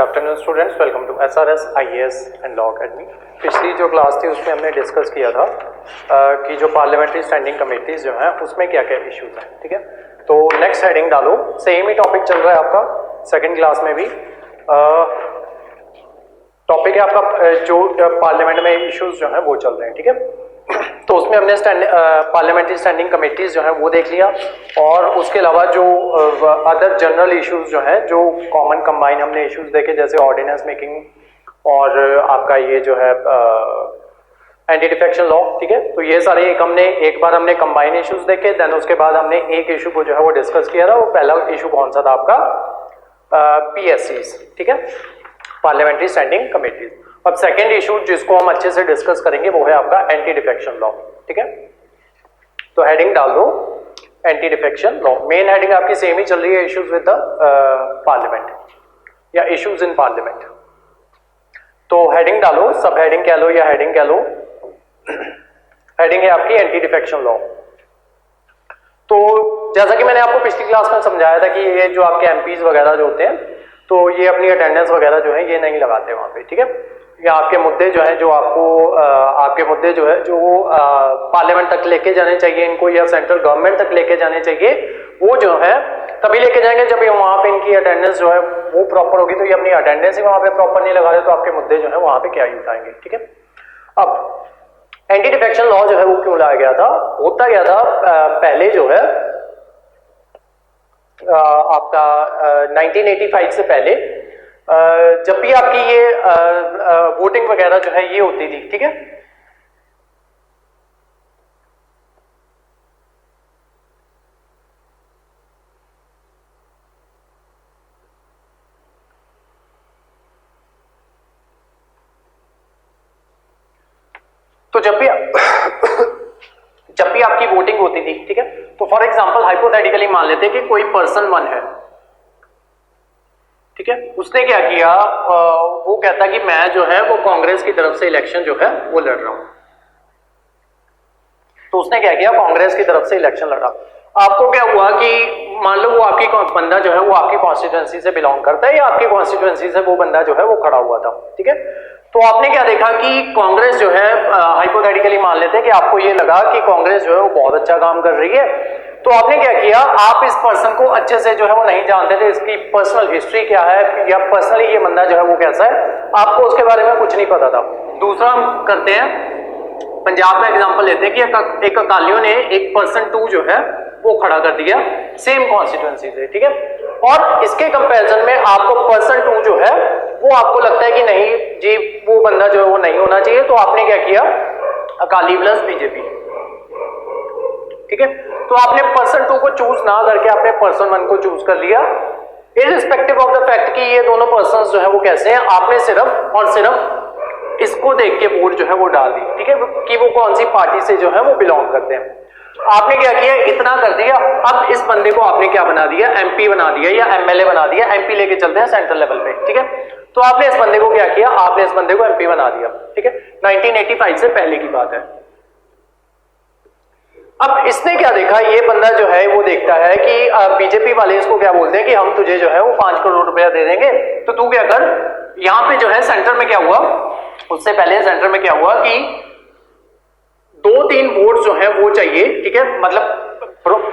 Afternoon students, welcome to SRS IAS and law academy. पिछली जो class थी उसमें हमने डिस्कस किया था कि जो पार्लियामेंट्री स्टैंडिंग कमेटीज जो हैं उसमें क्या क्या इश्यूज हैं। ठीक है, तो नेक्स्ट हेडिंग डालो, सेम ही टॉपिक चल रहा है आपका सेकंड क्लास में भी। टॉपिक है आपका जो पार्लियामेंट में इश्यूज जो हैं वो चल रहे हैं। ठीक है, तो उसमें हमने पार्लियामेंट्री स्टैंडिंग कमेटीज जो है वो देख लिया, और उसके अलावा जो अदर जनरल इश्यूज जो हैं, जो कॉमन कंबाइन हमने इश्यूज देखे, जैसे ऑर्डिनेंस मेकिंग और आपका ये जो है एंटी डिफेक्शन लॉ। ठीक है, तो ये सारे एक बार हमने कंबाइन इश्यूज देखे, देन उसके बाद हमने एक इशू को जो है वो डिस्कस किया था। वो पहला इशू कौन सा था आपका? PSCs। ठीक है, पार्लियामेंट्री स्टैंडिंग कमेटीज। अब सेकेंड इशू जिसको हम अच्छे से डिस्कस करेंगे वो है आपका एंटी डिफेक्शन लॉ। ठीक है, तो हेडिंग डाल दो anti defection law. Main heading आपकी सेम ही चल रही है, इश्यूज विद द पार्लियामेंट या इश्यूज इन पार्लियामेंट। तो हेडिंग डालो, सब हेडिंग कह लो या हेडिंग कह लो। हेडिंग है आपकी एंटी डिफेक्शन लॉ। तो जैसा कि मैंने आपको पिछली क्लास में समझाया था कि ये जो आपके MPs वगैरह जो होते हैं, तो ये अपनी अटेंडेंस वगैरह जो है ये नहीं लगाते वहां पे। ठीक है, या आपके मुद्दे जो है, जो आपको आपके मुद्दे जो है जो पार्लियामेंट तक लेके जाने चाहिए इनको, या सेंट्रल गवर्नमेंट तक लेके जाने चाहिए, वो जो है तभी लेके जाएंगे जब वहां पे इनकी अटेंडेंस जो है वो प्रॉपर होगी। तो ये अपनी अटेंडेंस ही वहां पे प्रॉपर नहीं लगा रहे तो आपके मुद्दे जो है वहां पे क्या ही उठाएंगे। ठीक है, अब एंटी डिफेक्शन लॉ जो है वो क्यों लाया गया था? होता गया था पहले जो है आपका 1985 से पहले जब भी आपकी ये वोटिंग वगैरह जो है ये होती थी। ठीक है, तो जब भी आपकी वोटिंग होती थी, ठीक है, तो फॉर एग्जांपल हाइपोथेटिकली मान लेते हैं कि कोई पर्सन 1 है। ठीक है, उसने क्या किया, वो कहता कि मैं जो है वो कांग्रेस की तरफ से इलेक्शन जो है वो लड़ रहा हूं। तो उसने क्या किया, कांग्रेस की तरफ से इलेक्शन लड़ा। आपको क्या हुआ कि मान लो वो आपकी बंदा जो है वो आपकी कॉन्स्टिट्यूएंसी से बिलोंग करता है, या आपकी कॉन्स्टिट्यूएंसी से वो बंदा जो है वो खड़ा हुआ था। ठीक है, तो आपने क्या देखा कि कांग्रेस जो है, हाइपोथेटिकली मान लेते हैं कि आपको ये लगा कि कांग्रेस जो है वो बहुत अच्छा काम कर रही है। तो आपने क्या किया, आप इस पर्सन को अच्छे से जो है वो नहीं जानते थे, इसकी पर्सनल हिस्ट्री क्या है, या पर्सनली ये बंदा जो है वो कैसा है, आपको उसके बारे में कुछ नहीं पता था। दूसरा हम करते हैं, पंजाब में एग्जांपल लेते हैं कि एक अकालियों ने एक पर्सन 2 जो है वो खड़ा कर दिया सेम कॉन्स्टिट्यूएंसी से। ठीक है, और इसके कंपैरिजन में आपको पर्सन 2 जो है वो आपको लगता है कि नहीं जी वो बंदा जो है वो नहीं होना चाहिए। तो आपने क्या किया, अकाली प्लस बीजेपी। ठीक है, तो आपने पर्सन 2 को चूज ना करके आपने पर्सन 1 को चूज कर लिया, इररिस्पेक्टिव ऑफ द फैक्ट कि ये दोनों पर्सन जो है वो कैसे हैं। आपने सिर्फ और सिर्फ इसको देख के वोट जो है वो डाल दी। ठीक है, कि वो कौन सी पार्टी से जो है वो बिलोंग करते हैं। आपने क्या किया, इतना कर दिया। अब इस बंदे को आपने क्या बना दिया, MP बना दिया या MLA बना दिया। MP लेके चलते हैं सेंट्रल लेवल पे। ठीक है, तो आपने इस बंदे को क्या किया, आपने इस बंदे को MP बना दिया। ठीक है, 1985 से पहले की बात है। अब इसने क्या देखा, ये बंदा जो है वो देखता है कि बीजेपी वाले इसको क्या बोलते हैं कि हम तुझे जो है वो 5 करोड़ रुपया दे देंगे, तो तू क्या कर। यहां पे जो है सेंटर में क्या हुआ, उससे पहले सेंटर में क्या हुआ कि 2-3 वोट जो है वो चाहिए। ठीक है, मतलब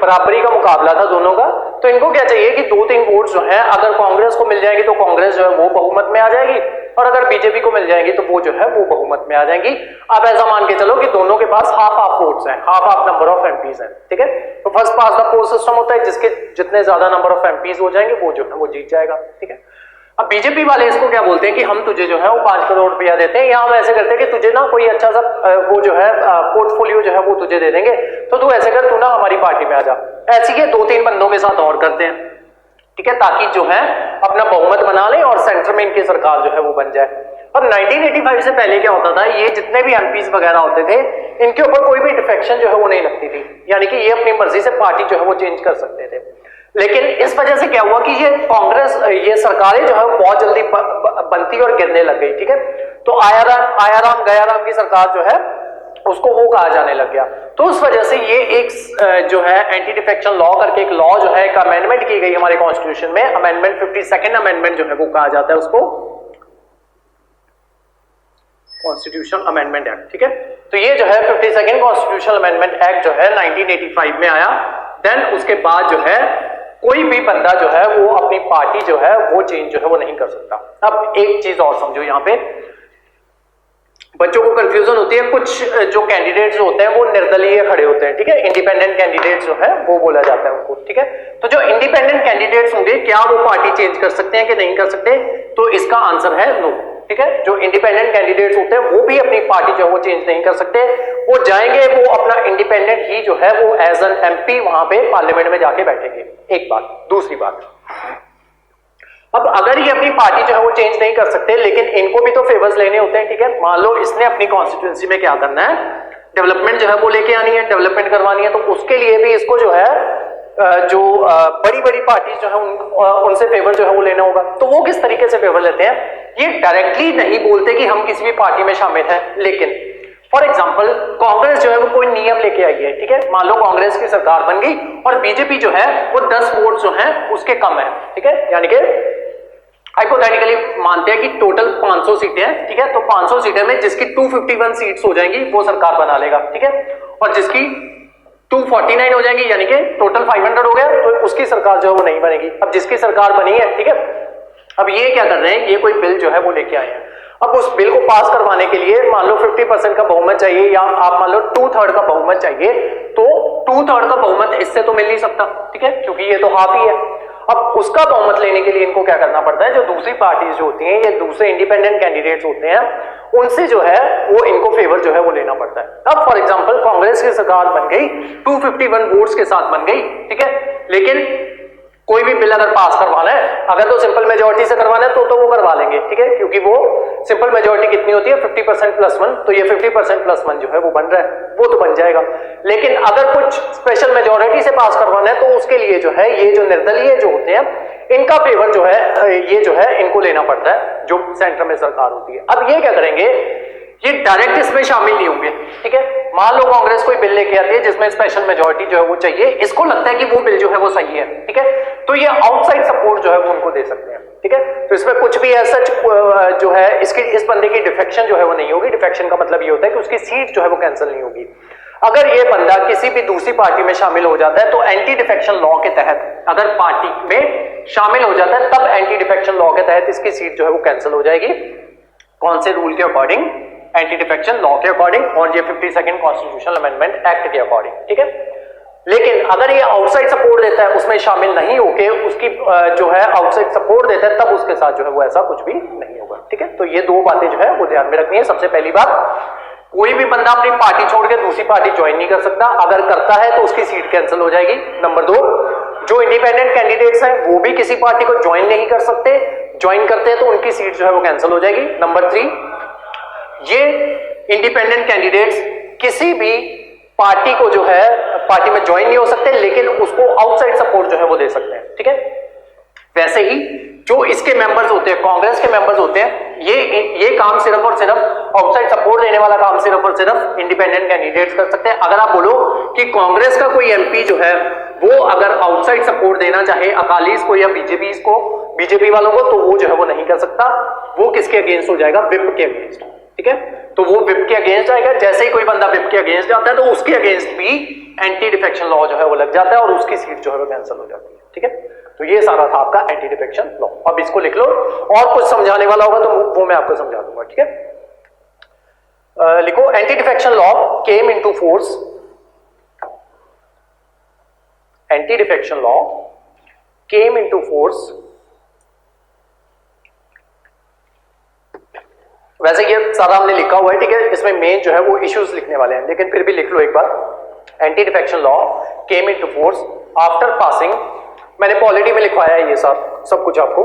बराबरी का मुकाबला था दोनों का। तो इनको क्या चाहिए कि 2-3 वोट जो है अगर कांग्रेस को मिल जाएगी तो कांग्रेस जो है वो बहुमत में आ जाएगी, और अगर बीजेपी को मिल जाएगी तो वो जो है वो बहुमत में आ जाएंगी। अब ऐसा मान के चलो कि दोनों के पास हाफ वोट्स हैं, हाफ नंबर ऑफ MPs हैं। ठीक है, तो first pass the post system होता है, जिसके जितने ज्यादा नंबर ऑफ MPs हो जाएंगे वो जो है वो जीत जाएगा। ठीक है, अब बीजेपी वाले इसको क्या बोलते हैं कि हम तुझे जो है वो 5 करोड़ रुपया देते हैं, या हम ऐसे करते हैं कि तुझे ना कोई अच्छा सा वो जो है पोर्टफोलियो जो है वो तुझे दे देंगे, तो तू ऐसे कर, तू ना हमारी पार्टी में आ जा। ऐसे ही 2-3 बंदों के साथ और करते हैं। ठीक है, ताकि जो है अपना बहुमत बना लें और सेंटर में इनकी सरकार जो है वो बन जाए। अब 1985 से पहले क्या होता था, ये जितने भी MPs वगैरह होते थे इनके ऊपर कोई भी डिफेक्शन जो है वो नहीं लगती थी, यानी कि ये अपनी मर्जी से पार्टी जो है वो चेंज कर सकते थे। लेकिन इस वजह से क्या हुआ कि ये कांग्रेस, ये सरकारें जो है बहुत जल्दी बनती और गिरने लग गई। ठीक है, तो आयाराम गयाराम की सरकार जो है उसको वो कहा जाने लग गया। तो उस वजह से ये एक जो है एंटी डिफेक्शन लॉ करके एक लॉ जो है एक अमेंडमेंट की गई हमारे कॉन्स्टिट्यूशन में, अमेंडमेंट 52nd अमेंडमेंट जो है वो कहा जाता है उसको कॉन्स्टिट्यूशन अमेंडमेंट एक्ट, ठीक है। तो ये जो है 52nd कॉन्स्टिट्यूशन अमेंडमेंट एक्ट जो है 1985 में आया। देन उसके बाद जो है कोई भी बंदा जो है वो अपनी पार्टी जो है वो चेंज जो है वो नहीं कर सकता। अब एक चीज और समझो, यहाँ पे बच्चों को कंफ्यूजन होती है, कुछ जो कैंडिडेट्स होते हैं वो निर्दलीय खड़े होते हैं, ठीक है, इंडिपेंडेंट कैंडिडेट्स जो है वो बोला जाता है उनको, ठीक है। तो जो इंडिपेंडेंट कैंडिडेट्स होंगे क्या वो पार्टी चेंज कर सकते हैं कि नहीं कर सकते, तो इसका आंसर है नो, ठीक है। जो इंडिपेंडेंट कैंडिडेट्स होते हैं वो भी अपनी पार्टी जो है वो चेंज नहीं कर सकते, वो जाएंगे वो अपना इंडिपेंडेंट ही जो है वो एज एन एमपी वहां पे पार्लियामेंट में जाके बैठेंगे, एक बात। दूसरी बात, अब अगर ये अपनी पार्टी जो है वो चेंज नहीं कर सकते लेकिन इनको भी तो फेवर्स लेने होते हैं, ठीक है। मान लो इसने अपनी कॉन्स्टिट्यूंसी में क्या करना है, डेवलपमेंट जो है वो लेके आनी है, डेवलपमेंट करवानी है, तो उसके लिए भी इसको जो है जो बड़ी बड़ी पार्टी जो है उनसे फेवर जो है वो लेना होगा। तो वो किस तरीके से फेवर लेते हैं, ये डायरेक्टली नहीं बोलते कि हम किसी भी पार्टी में शामिल हैं, लेकिन फॉर एग्जाम्पल कांग्रेस जो है वो कोई नियम लेके आई है, ठीक है। मान लो कांग्रेस की सरकार बन गई और बीजेपी जो है वो 10 वोट जो है उसके कम है, ठीक है, यानी कि हाइपोथेटिकली मानते हैं कि टोटल 500 सीटें हैं, ठीक है। तो 500 सीटें में जिसकी 251 सीट्स हो जाएंगी वो सरकार बना लेगा, ठीक है, और जिसकी 249 हो जाएंगी यानी कि टोटल 500 हो गया, तो उसकी सरकार जो है वो नहीं बनेगी। अब जिसकी सरकार बनी है, ठीक है, अब ये क्या कर रहे हैं, ये कोई बिल जो है वो लेके आए हैं। अब उस बिल को पास करवाने के लिए मान लो 50% का बहुमत चाहिए या आप मान लो 2/3 का बहुमत चाहिए, तो 2/3 का बहुमत इससे तो मिल नहीं सकता, ठीक है, क्योंकि ये तो हाफ ही है। अब उसका बहुमत लेने के लिए इनको क्या करना पड़ता है, जो दूसरी पार्टीज जो होती हैं या दूसरे इंडिपेंडेंट कैंडिडेट्स होते हैं उनसे जो है वो इनको फेवर जो है वो लेना पड़ता है। अब फॉर एग्जांपल कांग्रेस की सरकार बन गई 251 वोट्स के साथ बन गई, ठीक है, लेकिन कोई भी बिल अगर पास करवाना है, अगर तो सिंपल मेजोरिटी से करवाना है तो वो करवा लेंगे, ठीक है, क्योंकि वो सिंपल मेजोरिटी कितनी होती है 50% + 1, तो ये 50% + 1 जो है वो बन रहा है, वो तो बन जाएगा। लेकिन अगर कुछ स्पेशल मेजोरिटी से पास करवाना है तो उसके लिए जो है ये जो निर्दलीय जो होते हैं इनका फेवर जो है ये जो है इनको लेना पड़ता है, जो सेंटर में सरकार होती है। अब ये क्या करेंगे, ये डायरेक्ट इसमें शामिल नहीं होंगे, ठीक है। मान लो कांग्रेस कोई बिल लेके आती है जिसमें स्पेशल मेजोरिटी जो है वो चाहिए, इसको लगता है कि वो बिल जो है वो सही है, ठीक है, तो ये आउटसाइड सपोर्ट जो है वो उनको दे सकते हैं, ठीक है। तो इसमें कुछ भी ऐसा जो है इस बंदे की डिफेक्शन जो है वो नहीं होगी। डिफेक्शन का मतलब ये होता है कि उसकी सीट जो है वो कैंसिल नहीं होगी। अगर ये बंदा किसी भी दूसरी पार्टी में शामिल हो जाता है तो एंटी डिफेक्शन लॉ के तहत अगर पार्टी में शामिल हो जाता है तब एंटी डिफेक्शन लॉ के तहत इसकी सीट जो है वो कैंसिल हो जाएगी। कौन से रूल के अकॉर्डिंग, एंटी डिफेक्शन लॉ के अकॉर्डिंग और ये 52nd कॉन्स्टिट्यूशनल अमेंडमेंट एक्ट के अकॉर्डिंग, ठीक है। लेकिन अगर ये आउटसाइड सपोर्ट देता है, उसमें शामिल नहीं होके उसकी जो है आउटसाइड सपोर्ट देता है, तब उसके साथ जो है वो ऐसा कुछ भी नहीं होगा, ठीक है। तो ये दो बातें जो है वो ध्यान में रखनी है। सबसे पहली बात, कोई भी बंदा अपनी पार्टी छोड़ के दूसरी पार्टी ज्वाइन नहीं कर सकता, अगर करता है तो उसकी सीट कैंसिल हो जाएगी। नंबर 2, जो इंडिपेंडेंट कैंडिडेट्स हैं वो भी किसी पार्टी को ज्वाइन नहीं कर सकते, ज्वाइन करते हैं तो उनकी सीट जो है वो कैंसिल हो जाएगी। नंबर 3, ये इंडिपेंडेंट कैंडिडेट्स किसी भी पार्टी को जो है पार्टी में ज्वाइन नहीं हो सकते, लेकिन उसको आउटसाइड सपोर्ट जो है वो दे सकते हैं, ठीक है। वैसे ही जो इसके मेंबर्स होते हैं, कांग्रेस के मेंबर्स होते हैं, ये काम सिर्फ और सिर्फ आउटसाइड सपोर्ट देने वाला काम सिर्फ और सिर्फ इंडिपेंडेंट कैंडिडेट्स कर सकते हैं। अगर आप बोलो कि कांग्रेस का कोई एमपी जो है वो अगर आउटसाइड सपोर्ट देना चाहे अकालीस को या बीजेपी वालों को, तो वो जो है वो नहीं कर सकता। वो किसके अगेंस्ट हो जाएगा, विप के अगेंस्ट, ठीक है। तो वो विप के अगेंस्ट आएगा। जैसे ही कोई बंदा विप के अगेंस्ट जाता है तो उसके अगेंस्ट भी एंटी डिफेक्शन लॉ जो है वो लग जाता है और उसकी सीट जो है वो कैंसिल हो जाती है, ठीक है। तो ये सारा था आपका एंटी डिफेक्शन लॉ। अब इसको लिख लो, और कुछ समझाने वाला होगा तो वो मैं आपको समझा दूंगा, ठीक है। लिखो, anti defection law came into force, anti defection law came into force. वैसे ये सारा हमने लिखा हुआ है, ठीक है, इसमें मेन जो है वो इश्यूज लिखने वाले हैं, लेकिन फिर भी लिख लो एक बार। Anti defection law came into force after passing, मैंने पॉलिटी में लिखवाया है ये सब कुछ आपको।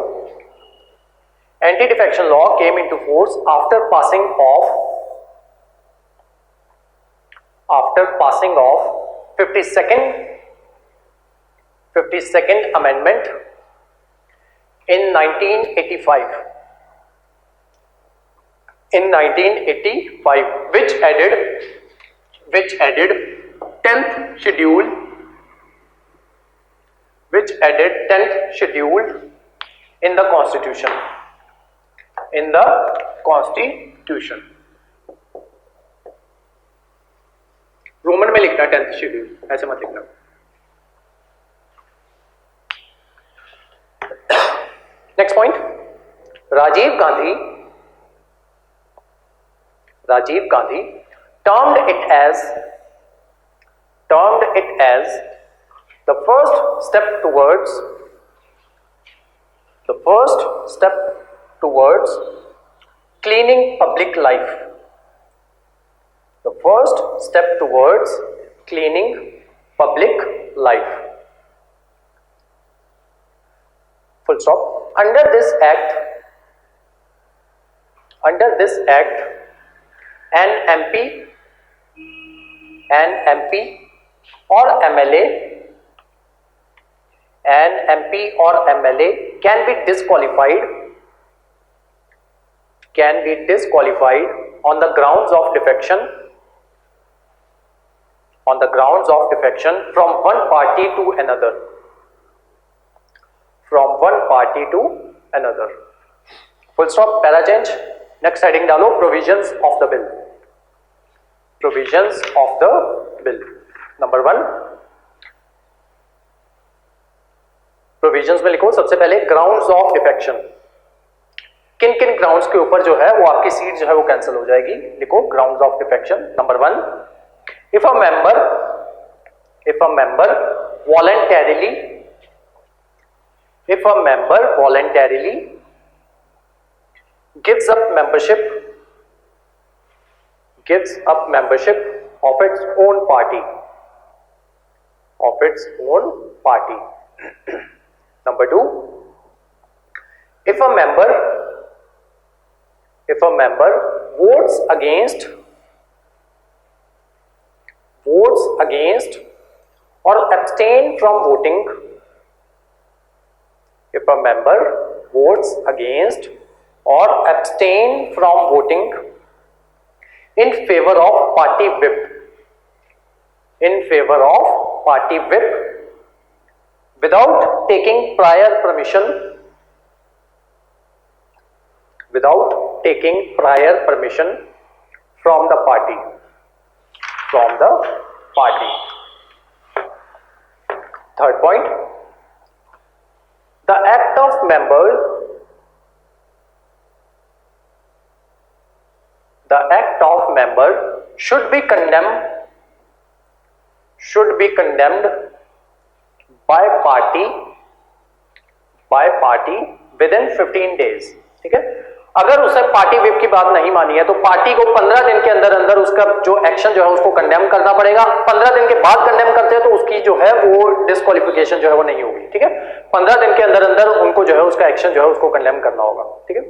Anti defection law came into force after passing of 52nd amendment in 1985 which added which added 10th schedule, in the constitution, Roman में लिखना 10th शेड्यूल, ऐसे मत लिखना। Next point, Rajiv Gandhi termed it as the first step towards cleaning public life. The first step towards cleaning public life. Full stop. Under this act, an MP or MLA can be disqualified on the grounds of defection from one party to another. Full stop. Para change. Next heading डालो, provisions of the bill. Number 1, provisions में लिखो सबसे पहले grounds of defection. किन किन grounds के ऊपर जो है वो आपकी सीट जो है वो कैंसिल हो जाएगी। लिखो grounds of defection. Number 1, if a member voluntarily gives up membership of its own party. Number 2, if a member votes against or abstain from voting, in favor of party whip, without taking prior permission from the party. Third point, the act of member should be condemned by party within 15 days. ठीक है, अगर उसे party whip की बात नहीं मानी है तो पार्टी को 15 दिन के अंदर उसका जो एक्शन जो है उसको कंडेम करना पड़ेगा। 15 दिन के बाद कंडेम करते हैं तो उसकी जो है वो डिस्क्वालिफिकेशन जो है वो नहीं होगी। ठीक है, 15 दिन के अंदर उनको जो है उसका एक्शन जो है उसको कंडेम करना होगा। ठीक है,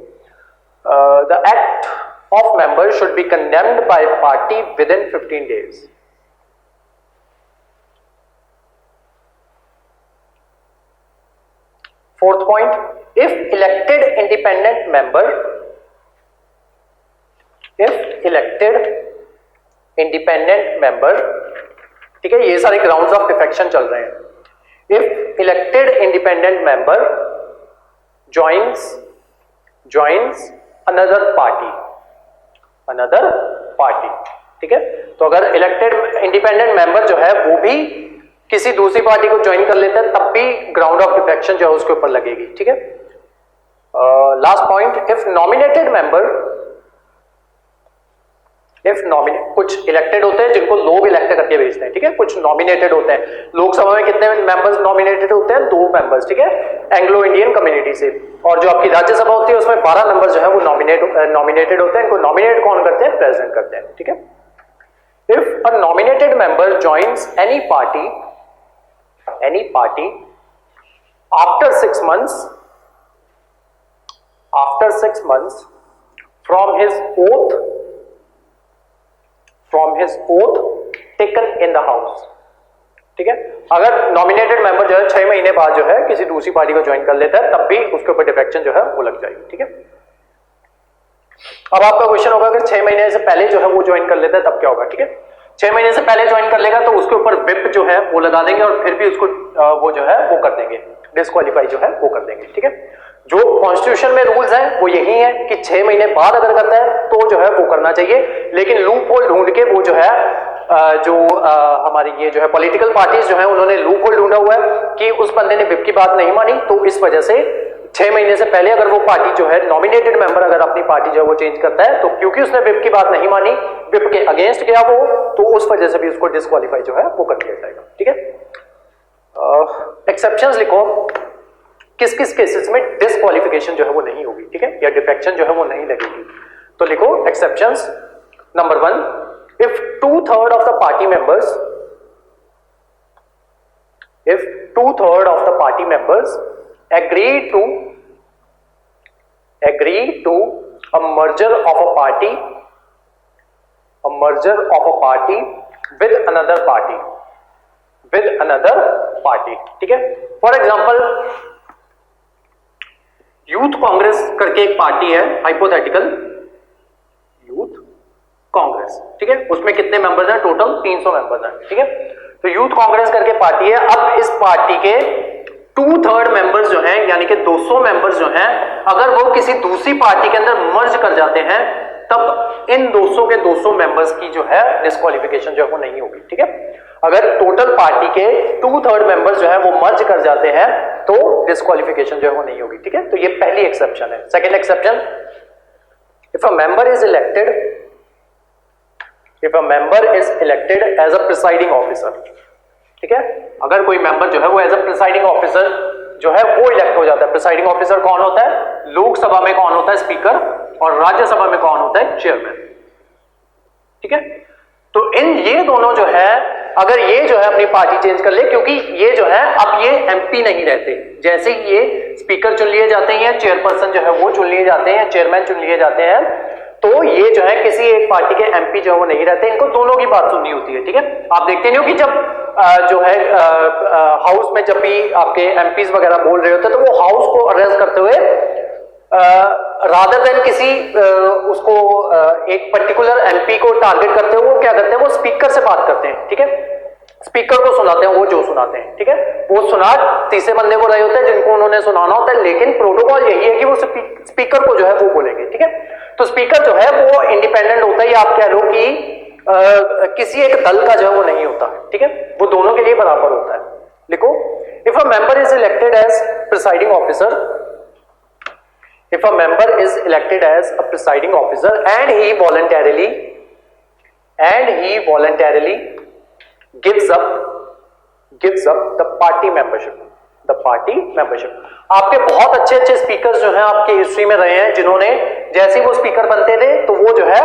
the act of member should be condemned by party within 15 days. Fourth point, if elected independent member ठीक है, ये सारे ग्राउंड्स ऑफ डिफेक्शन चल रहे हैं। If elected independent member joins another party, ठीक है, तो अगर इलेक्टेड इंडिपेंडेंट मेंबर जो है वो भी किसी दूसरी पार्टी को ज्वाइन कर लेता है तब भी ग्राउंड ऑफ डिफेक्शन जो है उसके ऊपर लगेगी। ठीक है, last point, if nominated member, कुछ इलेक्टेड होते हैं जिनको लोग इलेक्ट करके भेजते हैं। ठीक है, कुछ नॉमिनेटेड होते हैं। लोकसभा में कितने मेंबर्स नॉमिनेटेड होते हैं? 2 मेंबर्स। ठीक है, एंग्लो इंडियन कम्युनिटी से। और जो आपकी राज्यसभा होती है उसमें 12 मेंबर जो है वो नॉमिनेटेड होते हैं। इनको नॉमिनेट कौन करते हैं? प्रेसिडेंट करते हैं। ठीक है, if a nominated member joins any party after 6 months from his oath taken in the house. ठीक है, अगर नॉमिनेटेड मेंबर जो है 6 महीने बाद जो है किसी दूसरी पार्टी को ज्वाइन कर लेता है तब भी उसके ऊपर डिफेक्शन जो है वो लग जाएगी। ठीक है, अब आपका क्वेश्चन होगा कि 6 महीने से पहले जो है वो ज्वाइन कर लेता है तब क्या होगा। ठीक है, 6 महीने से पहले ज्वाइन कर लेगा तो उसके ऊपर विप जो है वो लगा देंगे और फिर भी उसको वो जो है वो कर देंगे, डिस्क्वालीफाई जो है वो कर देंगे। ठीक है, जो कॉन्स्टिट्यूशन में रूल्स हैं वो यही है कि 6 महीने बाद अगर करता है तो जो है वो करना चाहिए, लेकिन लूप होल ढूंढ के वो जो है हमारी ये जो है पॉलिटिकल पार्टीज जो है उन्होंने लूप होल ढूंढा हुआ है कि उस बंदे ने विप की बात नहीं मानी, तो इस वजह से 6 महीने से पहले अगर वो पार्टी जो है नॉमिनेटेड मेंबर अगर अपनी पार्टी जो है वो चेंज करता है तो क्योंकि उसने विप की बात नहीं मानी, विप के अगेंस्ट गया वो, तो उस वजह से भी उसको डिस्क्वालीफाई जो है वो कर दिया जाएगा। ठीक है, एक्सेप्शंस लिखो, किस किस केसेस में डिस्क्वालिफिकेशन जो है वो नहीं होगी, ठीक है, या डिफेक्शन जो है वो नहीं लगेगी। तो लिखो exceptions. Number 1, if 2/3 of the party members, if 2/3 of the party members agree to a merger of a party with another party, ठीक है। फॉर एग्जांपल यूथ कांग्रेस करके एक पार्टी है, हाइपोथेटिकल यूथ कांग्रेस, ठीक है, उसमें कितने मेंबर्स हैं? टोटल 300 मेंबर्स हैं, ठीक है। तो यूथ कांग्रेस करके पार्टी है, अब इस पार्टी के 2/3 मेंबर्स जो हैं यानी कि 200 मेंबर्स जो हैं, अगर वो किसी दूसरी पार्टी के अंदर मर्ज कर जाते हैं तब इन 200 के 200 मेंबर्स की जो है डिस्क्वालिफिकेशन जो है वो नहीं होगी, ठीक है। अगर टोटल पार्टी के 2/3 मेंबर्स जो है वो मर्ज कर जाते हैं तो डिस्क्वालिफिकेशन जो है वो नहीं होगी, ठीक है। तो ये पहली एक्सेप्शन है। Second exception, if a member is elected as a presiding officer, ठीक है, अगर कोई मेंबर जो है वो एज अ प्रिसाइडिंग ऑफिसर जो है वो इलेक्ट हो जाता है। प्रिसाइडिंग ऑफिसर कौन होता है? लोकसभा में कौन होता है? स्पीकर, और राज्यसभा में कौन होता है? चेयरमैन, ठीक है। तो इन ये दोनों जो है, अगर ये जो है अपनी पार्टी चेंज कर ले, क्योंकि ये जो है अब ये एमपी नहीं रहते, जैसे ही ये स्पीकर चुन लिए जाते हैं, चेयरपर्सन जो है वो चुन लिए जाते हैं, चेयरमैन चुन लिए जाते हैं, तो ये जो है किसी एक पार्टी के एमपी जो है वो नहीं रहते, इनको दोनों की बात सुननी होती है, ठीक है। आप देखते नहीं हो कि जब जो है हाउस में जब भी आपके एमपीज वगैरह बोल रहे होते हैं तो वो हाउस को अड्रेस करते हुए रादर देन किसी उसको एक पर्टिकुलर एमपी को टारगेट करते हुए वो क्या करते हैं, वो स्पीकर से बात करते हैं, ठीक है, स्पीकर को सुनाते हैं, वो जो सुनाते हैं, ठीक है, वो सुना तीसरे बंदे को रहे होते हैं जिनको उन्होंने सुनाना होता है, लेकिन प्रोटोकॉल यही है कि वो स्पीकर को जो है वो बोलेंगे, ठीक है। तो स्पीकर जो है वो इंडिपेंडेंट होता है, या आप कह लो कि किसी एक दल का जो है वो नहीं होता, ठीक है, वो दोनों के लिए बराबर होता है। लिखो, if a member is elected as presiding officer, if a member is elected as a presiding officer and he voluntarily gives up the party membership, आपके बहुत अच्छे स्पीकर्स जो हैं आपके हिस्ट्री में रहे हैं, जिन्होंने जैसे ही वो स्पीकर बनते थे तो वो जो है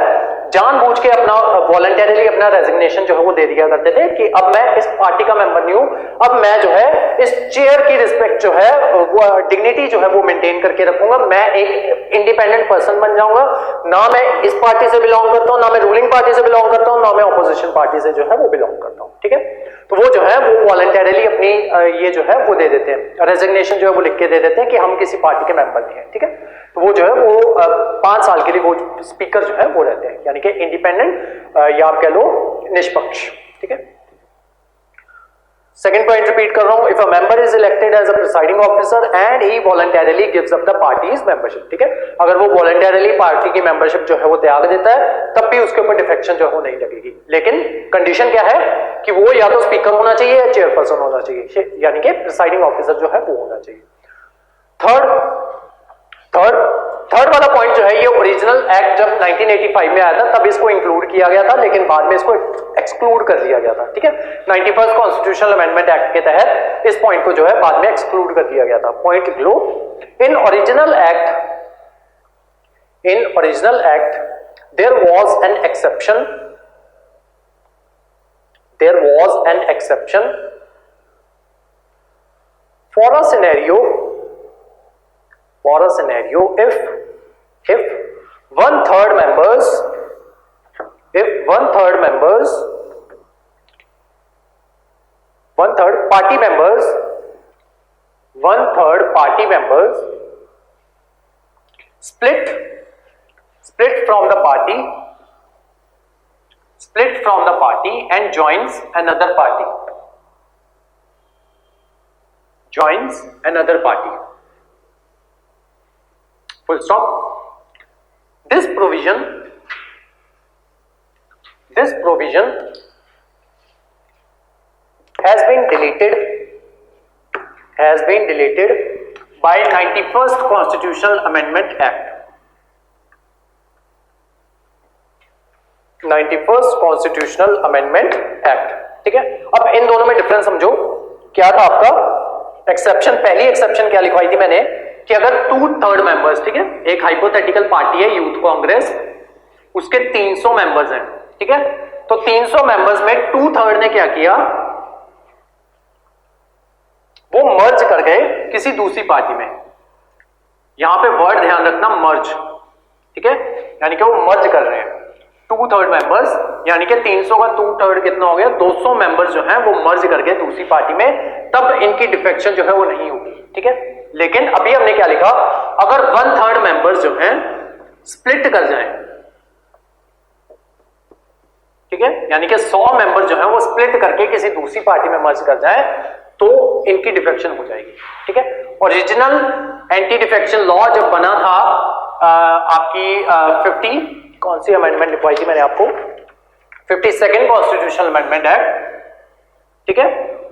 जानबूझ के अपना वॉलंटरीली अपना रेजिग्नेशन जो है वो दे दिया करते थे कि अब मैं इस पार्टी का मेंबर नहीं हूं, अब मैं जो है इस चेयर की रिस्पेक्ट जो है वो डिग्निटी जो है वो मेंटेन करके रखूंगा, मैं एक इंडिपेंडेंट पर्सन बन जाऊंगा, ना मैं इस पार्टी से बिलोंग करता हूं, ना मैं रूलिंग पार्टी से बिलोंग करता हूं, ना मैं ऑपोजिशन पार्टी से जो है वो बिलोंग करता हूं, ठीक है। तो वो जो है वो वॉलंटरीली अपनी ये जो है वो दे देते हैं, रेजिग्नेशन जो है वो लिख के दे देते हैं कि हम किसी पार्टी के मेंबर नहीं है, ठीक है। तो वो जो है वो 5 साल के लिए वो स्पीकर जो है वो रहते हैं, यानी कि इंडिपेंडेंट या आप कह लो निष्पक्ष, ठीक है। सेकंड पॉइंट रिपीट कर रहा हूं, if a member is elected as a presiding officer and he voluntarily gives up the party's membership, ठीक है, अगर वो वॉलंटरीली पार्टी की मेंबरशिप जो है वो त्याग देता है तब भी उसके ऊपर डिफेक्शन जो है वो नहीं लगेगी, लेकिन कंडीशन क्या है कि वो या तो स्पीकर होना चाहिए या चेयरपर्सन होना चाहिए, यानी कि प्रिसाइडिंग ऑफिसर जो है वो होना चाहिए। थर्ड वाला पॉइंट जो है, ये ओरिजिनल एक्ट जब 1985 में आया था तब इसको इंक्लूड किया गया था, लेकिन बाद में इसको एक्सक्लूड कर दिया गया था, ठीक है। 91st कॉन्स्टिट्यूशनल अमेंडमेंट एक्ट के तहत इस पॉइंट को जो है बाद में एक्सक्लूड कर दिया गया था। पॉइंट लिख लो, in original act there was an exception for a scenario if 1/3 members split from the party split from the party and joins another party. Joins another party. Full stop. This provision has been deleted by 91st Constitutional Amendment Act. 91st Constitutional Amendment Act. ठीक है, अब इन दोनों में difference समझो. क्या था आपका exception? पहली एक्सेप्शन क्या लिखवाई थी मैंने कि अगर 2/3 मेंबर्स, ठीक है, एक हाइपोथेटिकल पार्टी है यूथ कांग्रेस, उसके 300 मेंबर्स हैं, ठीक है, तो 300 मेंबर्स में 2/3 ने क्या किया, वो मर्ज कर गए किसी दूसरी पार्टी में. यहां पे वर्ड ध्यान रखना, मर्ज, ठीक है, यानी कि वो मर्ज कर रहे हैं 2/3 मेंबर्स, यानी कि 300 का 2/3 कितना हो गया, 200 मेंबर्स जो हैं वो मर्ज करके दूसरी पार्टी में, तब इनकी डिफेक्शन जो है वो नहीं होगी. ठीक है, लेकिन अभी हमने क्या लिखा, अगर 1/3 मेंबर्स जो हैं स्प्लिट कर जाएं, ठीक है, यानी कि 100 मेंबर जो है वो स्प्लिट करके किसी दूसरी पार्टी में मर्ज कर जाए तो इनकी डिफेक्शन हो जाएगी. ठीक है, ओरिजिनल एंटी डिफेक्शन लॉ जब बना था आपकी 50 कौन सी अमेंडमेंट लिखवाई थी मैंने आपको, 52nd कॉन्स्टिट्यूशनल अमेंडमेंट एक्ट. ठीक है,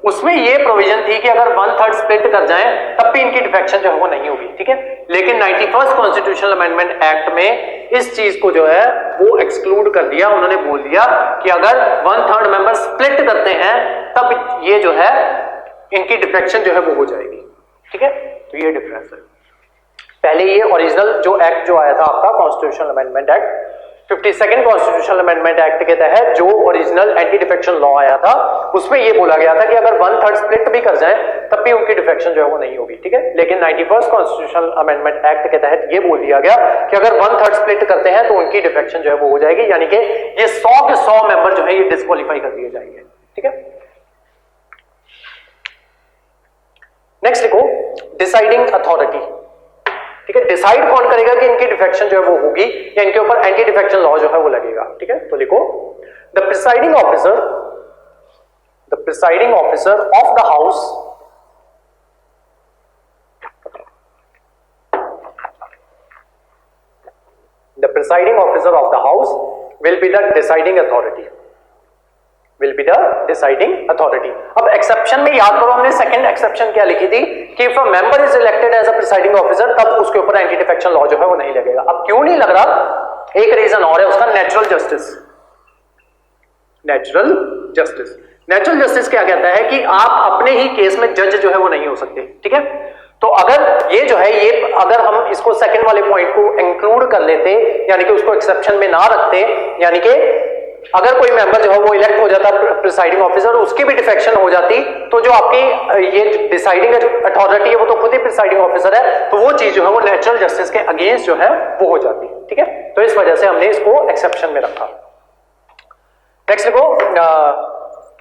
उसमें ये प्रोविजन थी कि अगर 1/3 स्प्लिट कर जाएं तब भी इनकी डिफेक्शन जो है वो नहीं होगी. ठीक है, लेकिन 91st कॉन्स्टिट्यूशनल अमेंडमेंट एक्ट में इस चीज को जो है वो एक्सक्लूड कर दिया. उन्होंने बोल दिया कि अगर 1/3 मेंबर स्प्लिट करते हैं तब ये जो है इनकी डिफेक्शन जो है वो हो जाएगी. ठीक है, तो ये डिफरेंस है. पहले ये ओरिजिनल जो एक्ट जो आया था आपका constitutional amendment act, 52nd constitutional amendment act के तहत जो ओरिजिनल एंटी डिफेक्शन लॉ आया था, उसमें ये बोला गया था कि अगर 1/3 स्प्लिट भी कर जाए तब भी उनकी डिफेक्शन जो है वो नहीं होगी. ठीक है, लेकिन 91st कॉन्स्टिट्यूशनल अमेंडमेंट एक्ट के तहत ये बोल दिया गया कि अगर 1/3 स्प्लिट करते हैं तो उनकी डिफेक्शन जो है वो हो जाएगी, यानी कि ये 100 के 100 मेंबर जो है ये डिस्क्वालीफाई कर दिए जाएंगे. ठीक है, नेक्स्ट लिखो डिसाइडिंग अथॉरिटी. ठीक है, डिसाइड कौन करेगा कि इनकी डिफेक्शन जो है वो होगी या इनके ऊपर एंटी डिफेक्शन लॉ जो है वो लगेगा. ठीक है, तो लिखो the presiding officer of the house will be the deciding authority. अब एक्सेप्शन में याद करो हमने सेकंड एक्सेप्शन क्या लिखी थी कि if a member is elected as a presiding officer तब उसके ऊपर एंटी डिफेक्शन लॉ जो है वो नहीं लगेगा. अब क्यों नहीं लग रहा, एक रीजन और है उसका, नेचुरल जस्टिस क्या कहता है कि आप अपने ही केस में जज जो है वो नहीं हो सकते. ठीक है, तो अगर ये जो है ये अगर हम इसको सेकंड वाले पॉइंट को इंक्लूड कर लेते, यानी कि उसको एक्सेप्शन में ना रखते, यानी कि अगर कोई मेंबर जो है वो इलेक्ट हो जाता प्रिसाइडिंग ऑफिसर, उसकी भी डिफेक्शन हो जाती, तो जो आपकी ये डिसाइडिंग अथॉरिटी है वो तो खुद ही प्रिसाइडिंग ऑफिसर है, तो वो चीज जो है वो नेचुरल जस्टिस के अगेंस्ट जो है वो हो जाती. ठीक है, तो इस वजह से हमने इसको एक्सेप्शन में रखा. नेक्स्ट लिखो,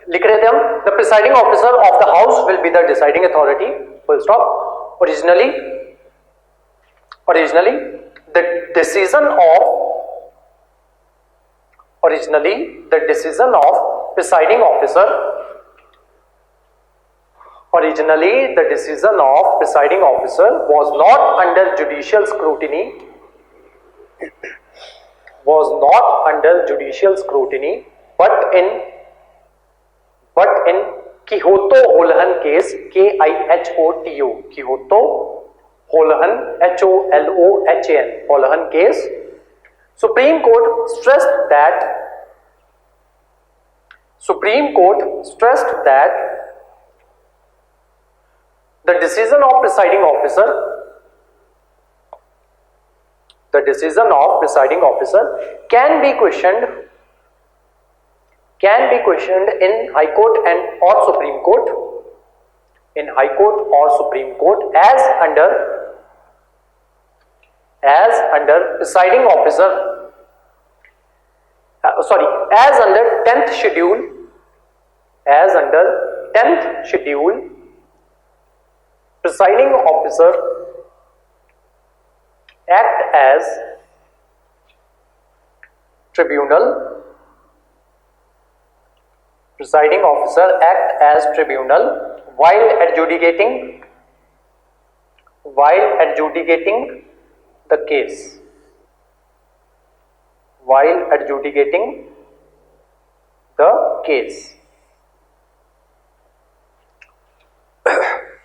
लिख रहे थे हम, the presiding officer of the house will be the deciding authority, full stop. Originally the decision of presiding officer was not under judicial scrutiny, but in Quixote Holohan case, Kihoto, Quixote Holohan, Holohan, Holohan case, Supreme Court stressed that the decision of presiding officer can be questioned in High Court or Supreme Court, as under presiding officer, as under 10th schedule, presiding officer act as tribunal Presiding officer act as tribunal while adjudicating the case. While adjudicating the case.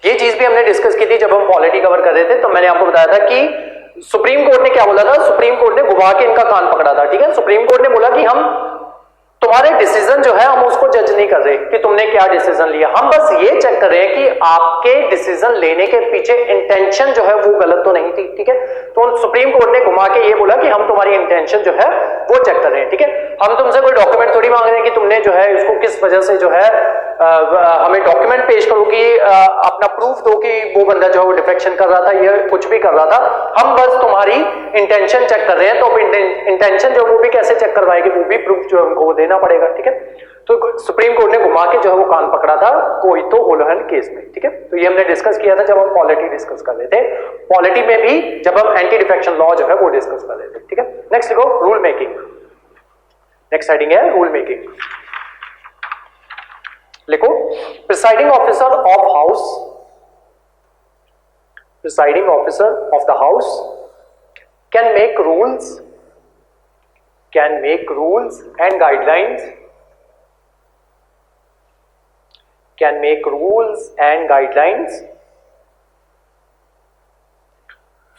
ये चीज भी हमने discuss की थी जब हम polity cover कर रहे थे, तो मैंने आपको बताया था कि सुप्रीम कोर्ट ने क्या बोला था, सुप्रीम कोर्ट ने घुमा के इनका कान पकड़ा था, ठीक है। सुप्रीम कोर्ट ने बोला कि हम तुम्हारे डिसीजन जो है हम उसको जज नहीं कर रहे कि तुमने क्या डिसीजन लिया, हम बस ये चेक कर रहे हैं कि आपके डिसीजन लेने के पीछे इंटेंशन जो है वो गलत तो नहीं थी, ठीक है। तो सुप्रीम कोर्ट ने घुमा के ये बोला कि हम तुम्हारी इंटेंशन जो है वो चेक कर रहे हैं, ठीक है। हम तुमसे कोई डॉक्यूमेंट थोड़ी मांग रहे हैं कि तुमने जो है इसको किस वजह से जो है हमें डॉक्यूमेंट पेश करो कि अपना प्रूफ दो कि वो बंदा जो है वो डिफेक्शन कर रहा था, ये कुछ भी कर रहा था, हम बस तुम्हारी इंटेंशन चेक कर रहे हैं। तो इंटेंशन जो वो भी कैसे चेक करवाएगी, वो भी प्रूफ जो हमको देना पड़ेगा, ठीक है। तो सुप्रीम कोर्ट ने घुमा के जो है वो कान पकड़ा था कोई तो उल्लंघन केस में, ठीक है। तो ये हमने डिस्कस किया था जब हम पॉलिटी डिस्कस कर रहे थे, पॉलिटी में भी जब हम एंटी डिफेक्शन लॉ जो है वो डिस्कस कर रहे थे, ठीक है। नेक्स्ट लिखो रूल मेकिंग। नेक्स्ट हेडिंग है रूल मेकिंग। लिखो presiding officer of house, presiding officer of the house can make rules and guidelines, can make rules and guidelines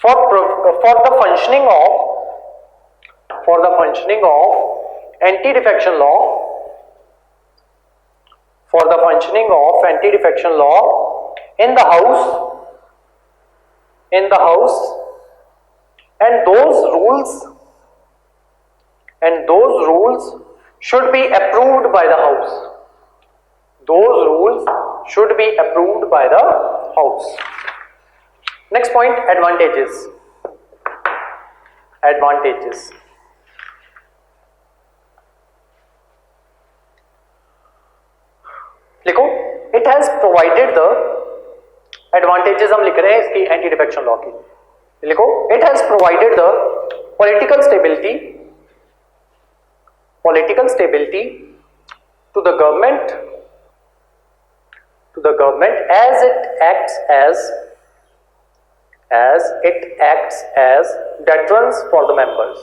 for the functioning of anti-defection law, for the functioning of anti-defection law in the house, and those rules should be approved by the house. Those rules should be approved by the house. Next point, advantages. Advantages. लिखो it has provided the advantages, हम लिख रहे हैं इसकी anti defection law की। लिखो it has provided the political stability to the government as it acts as deterrence for the members,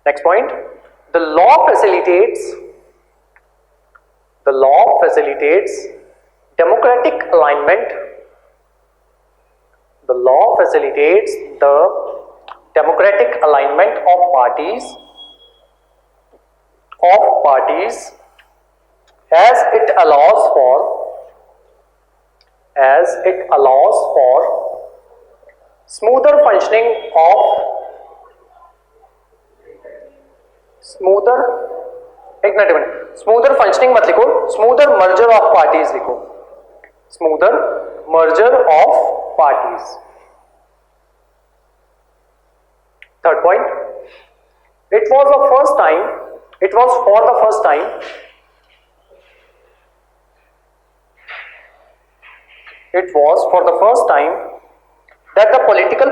Next point, the law facilitates democratic alignment. The law facilitates the democratic alignment of parties as it allows for smoother functioning of smoother functioning मत लिखो, smoother merger of parties लिखो, smoother merger of parties. Third point, it was for the first time that the political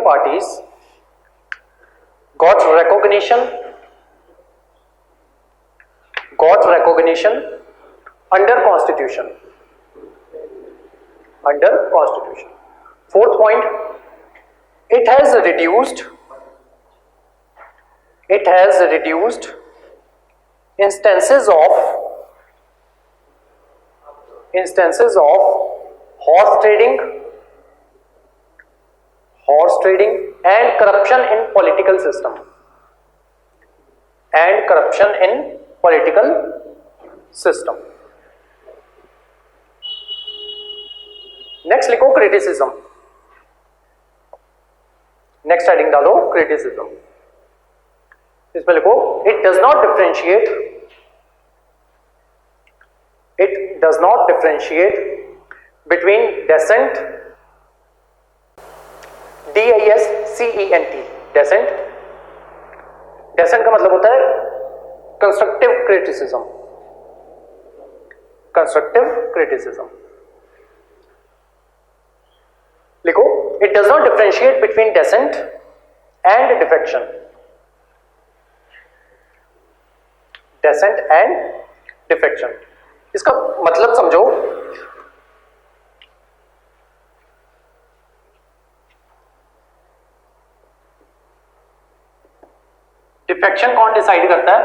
parties got recognition under Constitution. Fourth point, it has reduced instances of horse trading and corruption in political system. Next लिखो criticism. Next heading डालो criticism. इसमें लिखो it does not differentiate between dissent, D-I-S-C-E-N-T, dissent का मतलब होता है constructive criticism. it does not differentiate between descent and defection. Descent and defection, इसका मतलब समझो। डिफेक्शन कौन डिसाइड करता है?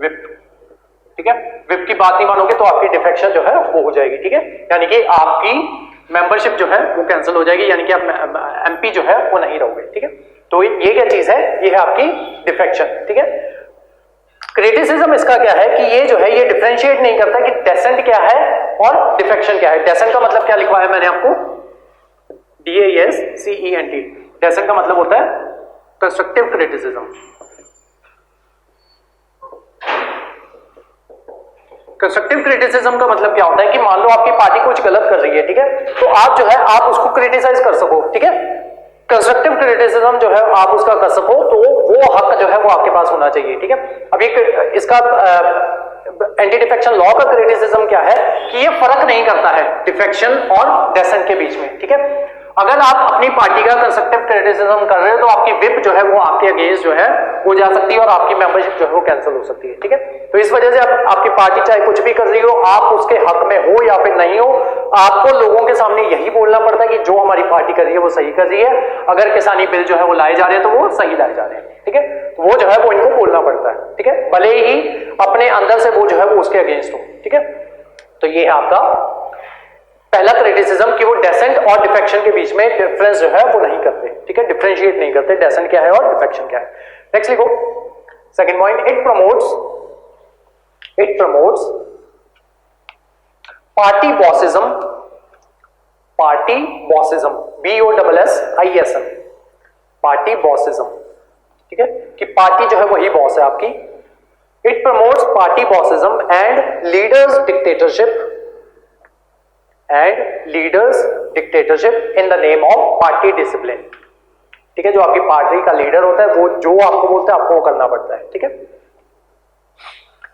विप, ठीक है। विप की बात नहीं मानोगे तो आपकी डिफेक्शन जो है वो हो जाएगी, ठीक है। यानी कि आपकी मेंबरशिप जो है वो कैंसिल हो जाएगी, यानी कि आप एमपी जो है वो नहीं रहोगे, ठीक है। तो ये क्या चीज है? ये है आपकी डिफेक्शन, ठीक है। क्रिटिसिज्म इसका क्या है कि ये जो है ये डिफरेंशिएट नहीं करता कि डेसेंट क्या है और डिफेक्शन क्या है। डेसेंट का मतलब क्या लिखवाया मैंने आपको? DASCENT। डेसेंट का मतलब होता है कंस्ट्रक्टिव क्रिटिसिज्म। कंस्ट्रक्टिव क्रिटिसिज्म का मतलब क्या होता है कि मान लो आपकी पार्टी कुछ गलत कर रही है, ठीक है, तो आप जो है आप उसको क्रिटिसाइज कर सको, ठीक है। कंस्ट्रक्टिव क्रिटिसिज्म जो है आप उसका कर सको, तो वो हक जो है वो आपके पास होना चाहिए, ठीक है। अब इसका एंटी डिफेक्शन लॉ का क्रिटिसिज्म क्या है कि ये फर्क नहीं करता है डिफेक्शन और डेसेंट के बीच में, ठीक है। अगर आप अपनी पार्टी का कंस्ट्रक्टिव क्रिटिसिज्म कर रहे हो तो आपकी विप जो है वो आपके अगेंस्ट जो है वो जा सकती है और आपकी मेंबरशिप जो है वो कैंसिल हो सकती है, ठीक है। तो इस वजह से आपकी पार्टी चाहे कुछ भी कर रही हो, आप उसके हक में हो या फिर नहीं हो, आपको लोगों के सामने यही बोलना पड़ता है कि जो हमारी पार्टी कर रही है वो सही कर रही है। अगर किसानी बिल जो है वो लाए जा रहे हैं तो वो सही लाए जा रहे हैं, ठीक है। तो वो जो है वो इनको बोलना पड़ता है, ठीक है, भले ही अपने अंदर से वो जो है वो उसके अगेंस्ट हो, ठीक है। तो ये है आपका पहला क्रिटिसिज्म कि वो डेसेंट और डिफेक्शन के बीच में डिफरेंस जो है वो नहीं करते, ठीक है, डिफरेंशिएट नहीं करते डेसेंट क्या है और डिफेक्शन क्या है। नेक्स्ट लिखो second point, it promotes party bossism, BOSSISM, party bossism, ठीक है, कि पार्टी जो है वही बॉस है आपकी। It promotes party bossism and leaders dictatorship in the name of party discipline, ठीक है। जो आपकी पार्टी का लीडर होता है वो जो आपको बोलता है आपको वो करना पड़ता है, ठीक है।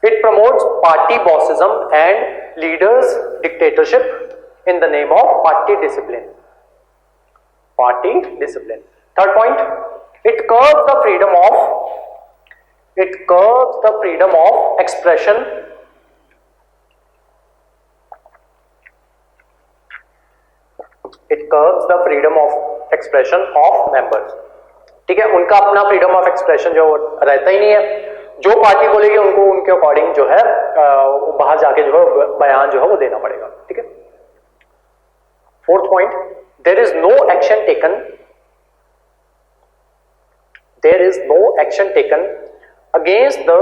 It promotes party bossism and leaders dictatorship in the name of party discipline. Third point, it curbs the freedom of expression of members, ठीक है। उनका अपना फ्रीडम ऑफ एक्सप्रेशन जो रहता ही नहीं है, जो पार्टी बोलेगी उनको उनके अकॉर्डिंग जो है बाहर जाके जो है बयान जो है वो देना पड़ेगा, ठीक है। Fourth point, there is no action taken against the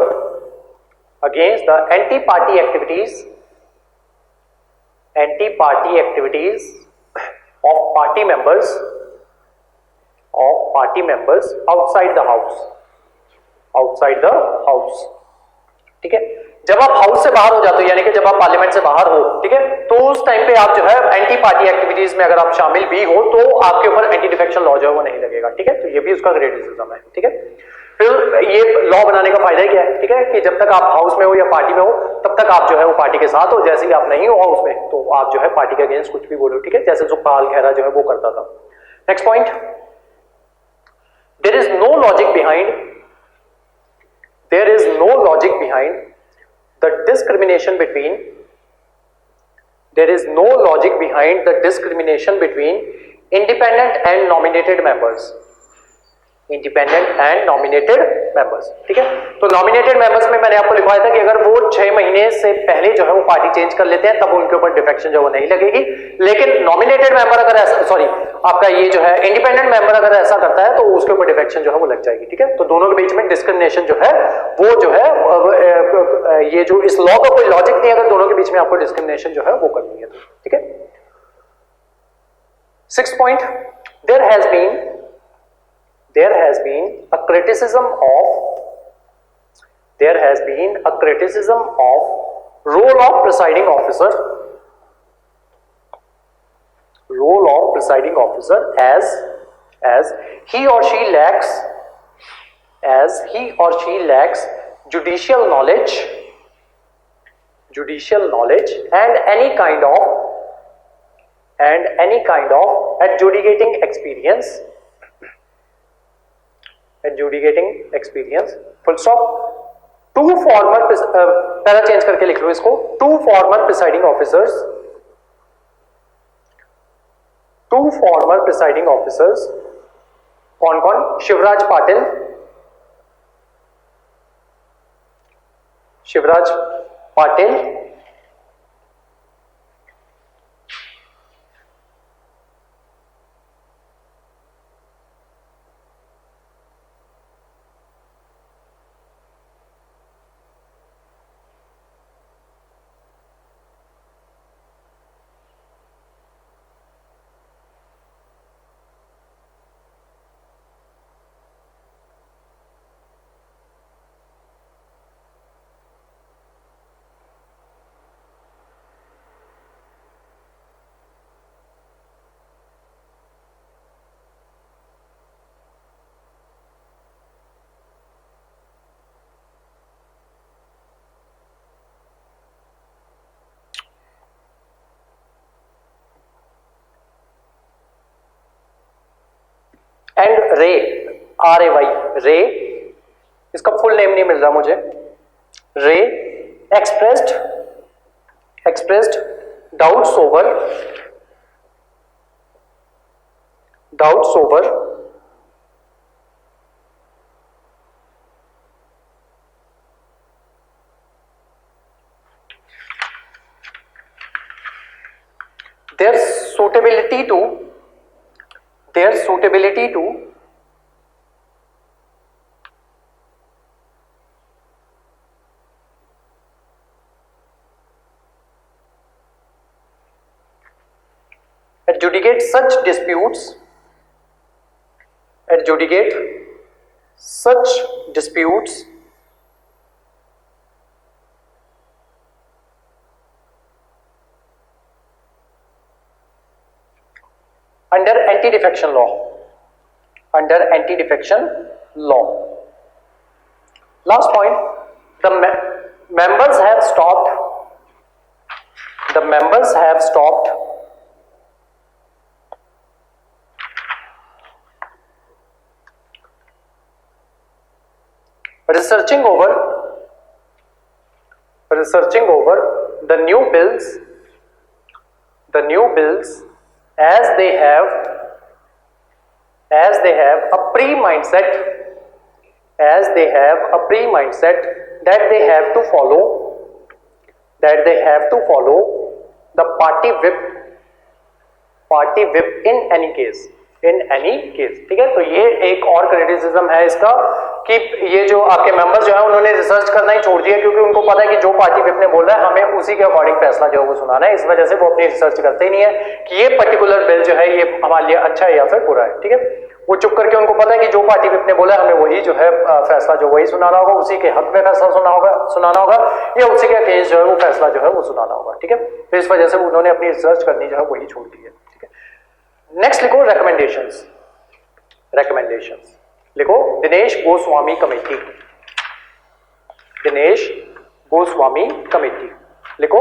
anti-party activities of party members outside the house, ठीक है। जब आप हाउस से बाहर हो जाते हो, यानी कि जब आप पार्लियामेंट से बाहर हो, ठीक है, तो उस टाइम पे आप जो है एंटी पार्टी एक्टिविटीज में अगर आप शामिल भी हो तो आपके ऊपर एंटी डिफेक्शन लॉ जो है वो नहीं लगेगा, ठीक है। तो ये भी उसका क्रिटिसिज्म है, ठीक है। फिर ये लॉ बनाने का फायदा क्या है, ठीक है, कि जब तक आप हाउस में हो या पार्टी में हो तब तक आप जो है वो पार्टी के साथ हो, जैसे ही आप नहीं हो हाउस में तो आप जो है पार्टी के अगेंस्ट कुछ भी बोलो, ठीक है, जैसे सुखपाल खैरा जो है वो करता था। Next point, there is no logic behind the discrimination between independent and nominated members, ठीक है। तो नॉमिनेटेड मेंबर्स में मैंने आपको लिखवाया था कि अगर वो 6 महीने से पहले जो है वो पार्टी चेंज कर लेते हैं तब उनके ऊपर डिफेक्शन जो वो नहीं लगेगी, लेकिन नॉमिनेटेड मेंबर अगर ऐसा आपका ये जो है इंडिपेंडेंट मेंबर अगर ऐसा करता है तो उसके ऊपर डिफेक्शन जो है वो लग जाएगी, ठीक है। तो दोनों के बीच में डिस्क्रिमिनेशन जो है वो जो है ये जो इस लॉ का कोई लॉजिक नहीं, अगर दोनों के बीच में आपको डिस्क्रिमिनेशन जो है वो करनी है, ठीक है। 6th point, there has been a criticism of role of presiding officer as he or she lacks judicial knowledge and any kind and any kind of adjudicating experience, full stop. Two former para change करके लिख लो इसको, two former presiding officers, कौन कौन? Shivraj Patil, and रे, RAY, रे, इसका full name नहीं मिल रहा मुझे, रे expressed doubts over their suitability to adjudicate such disputes under anti-defection law. Last point, the members have stopped researching over the new bills as they have a pre-mindset that they have to follow the party whip in any case. ठीक है, तो ये एक और criticism है इसका कि ये जो आपके मेंबर्स जो है उन्होंने रिसर्च करना ही छोड़ दिया, क्योंकि उनको पता है कि जो पार्टी विप ने बोला है हमें उसी के अकॉर्डिंग फैसला जो है वो सुनाना है। इस वजह से वो अपनी रिसर्च करते ही नहीं है कि ये पर्टिकुलर बिल जो है ये हमारे लिए अच्छा है या फिर बुरा है। ठीक है, वो चुप करके उनको पता है कि जो पार्टी विप ने बोला है हमें वही जो है फैसला जो वही सुनाना होगा, उसी के हक में फैसला सुनाना होगा या उसी के अगेंस्ट जो है वो फैसला जो है वो सुनाना होगा। ठीक है, तो इस वजह से उन्होंने अपनी रिसर्च करनी जो है वही छोड़ दी है। ठीक है, नेक्स्ट लिखो रिकमेंडेशंस लिखो, दिनेश गोस्वामी कमेटी लिखो।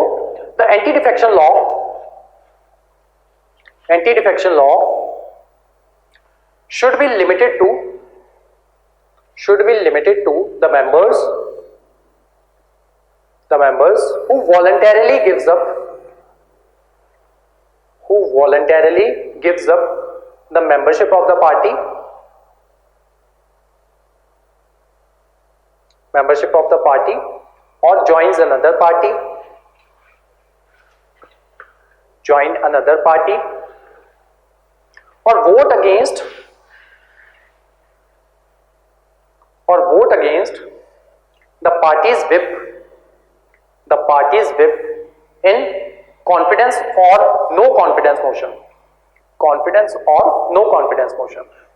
The anti defection law should be limited to the members who voluntarily gives up the membership of the party or joins another party or vote against the party's whip in confidence or no confidence motion।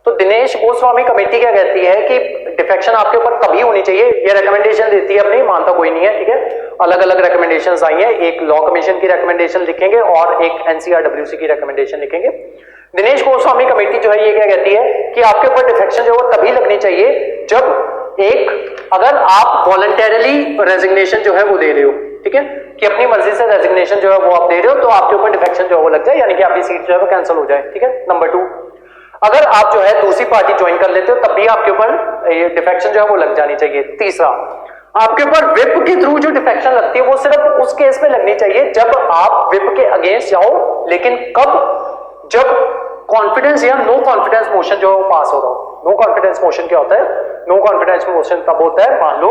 तो Dinesh Goswami committee क्या कहती है कि defection आपके ऊपर तभी होनी चाहिए, ये रिकमेंडेशन देती है, अपनी मानता कोई नहीं है। ठीक है, अलग अलग रिकमेंडेशंस आई हैं, एक लॉ कमीशन की रिकमेंडेशन लिखेंगे और एक NCRWC की रिकमेंडेशन लिखेंगे। दिनेश गोस्वामी कमेटी जो है ये क्या कहती है कि आपके ऊपर डिफेक्शन जो है तभी लगनी चाहिए जब अगर आप वॉलंटरली रेजिग्नेशन जो है वो दे रहे हो। ठीक है, कि अपनी मर्जी से रेजिग्नेशन जो है वो आप दे रहे हो तो आपके ऊपर डिफेक्शन जो है वो लग जाए, यानी कि आपकी सीट जो है वो कैंसिल हो जाए, ठीक है। नंबर 2, अगर आप जो है दूसरी पार्टी ज्वाइन कर लेते हो तब भी आपके ऊपर ये डिफेक्शन जो है वो लग जानी चाहिए। तीसरा, आपके ऊपर विप के थ्रू जो डिफेक्शन लगती है वो सिर्फ उस केस में लगनी चाहिए जब आप विप के अगेंस्ट जाओ, लेकिन कब, जब कॉन्फिडेंस या नो कॉन्फिडेंस मोशन जो है वो पास हो रहा हो। नो कॉन्फिडेंस मोशन क्या होता है? नो कॉन्फिडेंस मोशन तब होता है, मान लो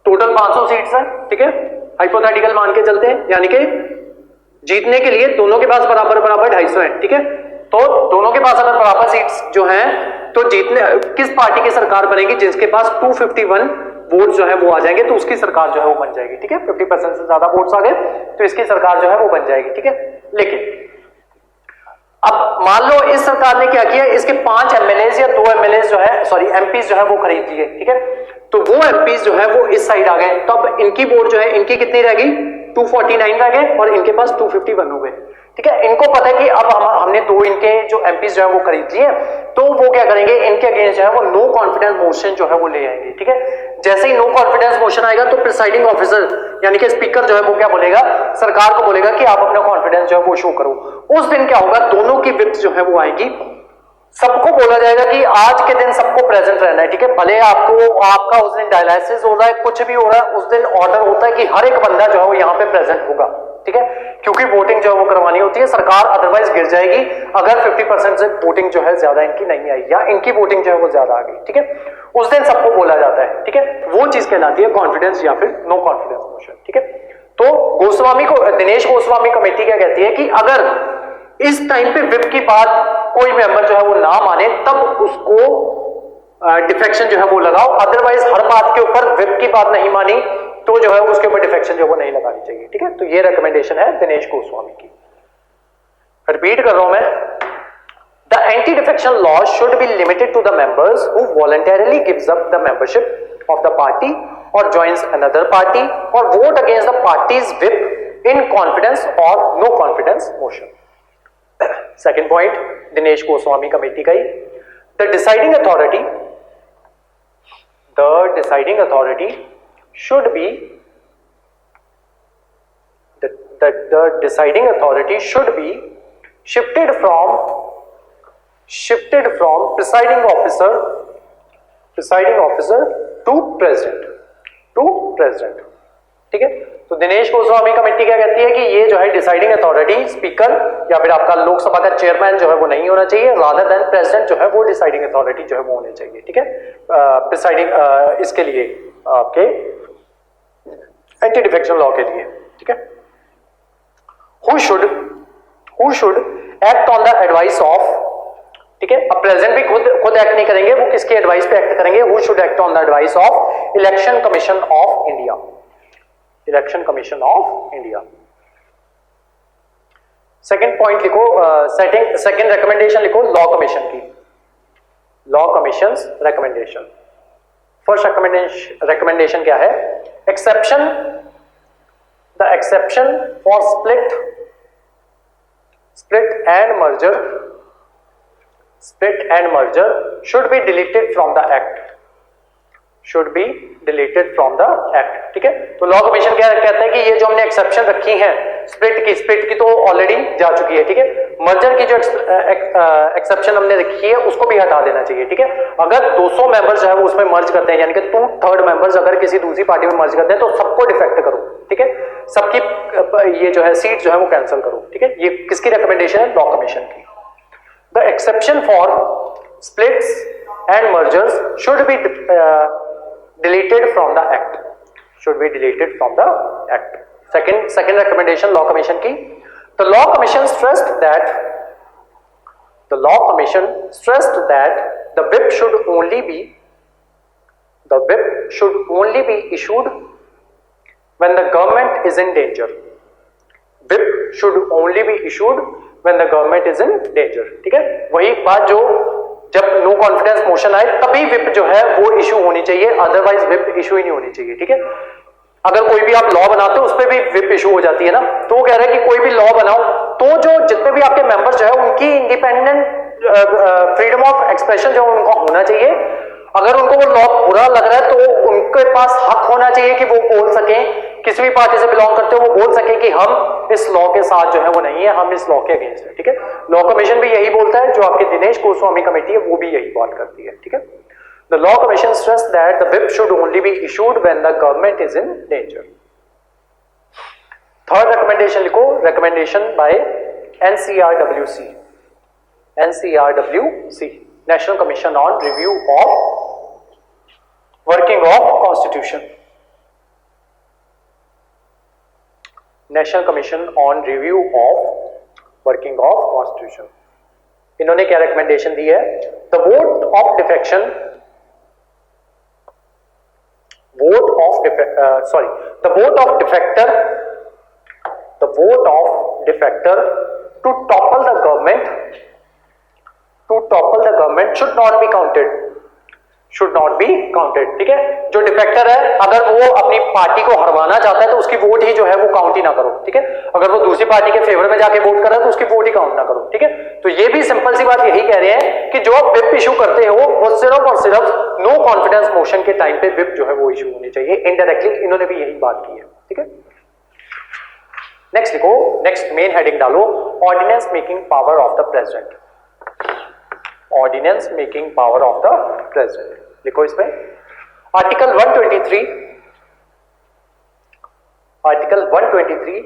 टोटल 500 सीट्स हैं, ठीक है, हाइपोथेटिकल मान के चलते हैं, यानी कि जीतने के लिए दोनों के पास बराबर 250 है, ठीक है। तो दोनों के पास अगर बराबर सीट्स जो हैं तो जीतने किस पार्टी की सरकार बनेगी? जिसके पास 251 वोट जो है वो आ जाएंगे तो उसकी सरकार जो है वो बन जाएगी, ठीक है। 50% से ज्यादा वोट्स आ गए तो इसकी सरकार जो है वो बन जाएगी, ठीक है। लेकिन अब मान लो इस सरकार ने क्या किया, इसके 5 एमएलएज या 2 एमएलएज जो है, सॉरी एमपीज जो है वो खरीद लिए, ठीक है। तो वो एमपीज जो है वो इस साइड आ गए, तो अब इनकी वोट जो है इनकी कितनी रहेगी? 249 रह गए और इनके पास 251 हो गए, ठीक है। इनको पता है कि अब हमने 2 इनके जो एमपीज जो है वो खरीद लिए, तो वो क्या करेंगे, इनके अगेंस्ट जो है वो नो कॉन्फिडेंस मोशन जो है वो ले आएंगे, ठीक है। जैसे ही नो कॉन्फिडेंस मोशन आएगा तो प्रिसाइडिंग ऑफिसर यानी कि स्पीकर जो है वो क्या बोलेगा, सरकार को बोलेगा कि आप अपना कॉन्फिडेंस जो है वो शो करो। उस दिन क्या होगा, दोनों की विप जो है वो आएगी, सबको बोला जाएगा कि आज के दिन सबको प्रेजेंट रहना है, ठीक है। भले आपका उस दिन डायलिसिस हो रहा है, कुछ भी हो रहा है, उस दिन ऑर्डर होता है कि हर एक बंदा जो है वो यहाँ पे प्रेजेंट होगा, ठीक है, क्योंकि वोटिंग जो है वो करवानी होती है। सरकार अदरवाइज गिर जाएगी अगर 50% से वोटिंग जो है ज्यादा इनकी नहीं आई या इनकी वोटिंग जो है वो ज्यादा आ गई, ठीक है। उस दिन सबको बोला जाता है, ठीक है, वो चीज कहलाती है कॉन्फिडेंस या फिर नो कॉन्फिडेंस मोशन, ठीक है। तो दिनेश गोस्वामी कमेटी क्या कहती है कि अगर इस टाइम पे विप की बात कोई मेंबर जो है वो ना माने तब उसको डिफेक्शन जो है वो लगाओ, अदरवाइज हर बात के ऊपर विप की बात नहीं मानी तो जो है उसके ऊपर डिफेक्शन जो है वो नहीं लगानी चाहिए, ठीक है। तो ये रिकमेंडेशन है दिनेश गोस्वामी की। रिपीट कर रहा हूं मैं, the anti defection law should be limited to the members who voluntarily gives up the membership of the party और ज्वाइंस अनदर पार्टी और vote against the party's whip in confidence और no confidence motion. Second point Dinesh Goswami committee का ही, the deciding authority should be the deciding authority should be shifted from presiding officer to president, ठीक है। तो Dinesh Goswami committee क्या कहती है कि ये जो है डिसाइडिंग अथॉरिटी स्पीकर या फिर आपका लोकसभा का चेयरमैन जो है वो नहीं होना चाहिए, रादर देन प्रेसिडेंट जो है वो डिसाइडिंग अथॉरिटी जो है वो होनी चाहिए, ठीक है। प्रिसाइडिंग इसके लिए आपके एंटी डिफेक्शन लॉ के लिए, ठीक है। Who should act on the advice of, ठीक है। अब प्रेसिडेंट भी खुद एक्ट नहीं करेंगे, वो किसके एडवाइस पे एक्ट करेंगे? Who should act on the advice of election commission of India, election commission of India. Second point लिखो, सेकेंड रिकमेंडेशन लिखो लॉ कमीशन की, law commission recommendation. First recommendation क्या है? Exception, the exception for split and merger should be deleted from the act, ठीक है। तो law commission क्या कहता है कि ये जो हमने एक्सेप्शन रखी है स्प्लिट की तो ऑलरेडी जा चुकी है, ठीक है। मर्जर की जो एक्सेप्शन हमने रखी है उसको भी हटा देना चाहिए, ठीक है। अगर 200 मेंबर्स जो है वो उसमें मर्ज करते हैं, यानी कि 2/3 मेंबर्स अगर किसी दूसरी पार्टी में मर्ज करते हैं तो सबको डिफेक्ट करो, ठीक है। सबकी ये जो है सीट जो है वो कैंसिल करो, ठीक है। ये किसकी रिकमेंडेशन है? लॉ कमीशन की। The exception for splits and mergers should be deleted from the act, second recommendation law commission की, the law commission stressed that the whip should only be issued when the government is in danger, ठीक है। वही बात जो जब no confidence motion आए तभी whip जो है वो इशू होनी चाहिए, अदरवाइज विप इशू ही नहीं होनी चाहिए, ठीक है। अगर कोई भी आप लॉ बनाते हो उस पर भी विप इशू हो जाती है ना, तो वो कह रहे हैं कि कोई भी लॉ बनाओ तो जो जितने भी आपके मेंबर्स जो है उनकी इंडिपेंडेंट फ्रीडम ऑफ एक्सप्रेशन जो उनका होना चाहिए। अगर उनको वो लॉ बुरा लग रहा है तो उनके पास हक होना चाहिए कि वो बोल सकें, किसी भी पार्टी से बिलोंग करते हो वो बोल सके कि हम इस लॉ के साथ जो है वो नहीं है, हम इस लॉ के अगेंस्ट है। ठीक है, लॉ कमीशन भी यही बोलता है, जो आपकी दिनेश गोस्वामी कमेटी है वो भी यही बात करती है। ठीक है, the law commission stress that the whip should only be issued when the government is in danger. Third recommendation लिखो, recommendation by NCRWC, NCRWC, national commission on review of working of constitution, national commission on review of working of constitution. इन्होंने क्या recommendation दी है? The vote of defection, vote of defector, the vote of defector to topple the government should not be counted, should not be counted. ठीक है, जो डिफेक्टर है अगर वो अपनी पार्टी को हरवाना चाहता है तो उसकी वोट ही जो है वो काउंट ही ना करो। ठीक है, अगर वो दूसरी पार्टी के फेवर में जाके वोट कर रहा है तो उसकी वोट ही काउंट ना करो। ठीक है, तो ये भी सिंपल सी बात यही कह रहे हैं कि जो आप व्हिप इशू करते हो वो सिर्फ और सिर्फ नो कॉन्फिडेंस मोशन के टाइम पे व्हिप जो है वो इशू होनी चाहिए। इनडायरेक्टली इन्होंने भी यही बात की है। ठीक है, नेक्स्ट लिखो, नेक्स्ट मेन हेडिंग डालो, ordinance making power of the president, ordinance making power of the president लिखो। इसमें article 123, article 123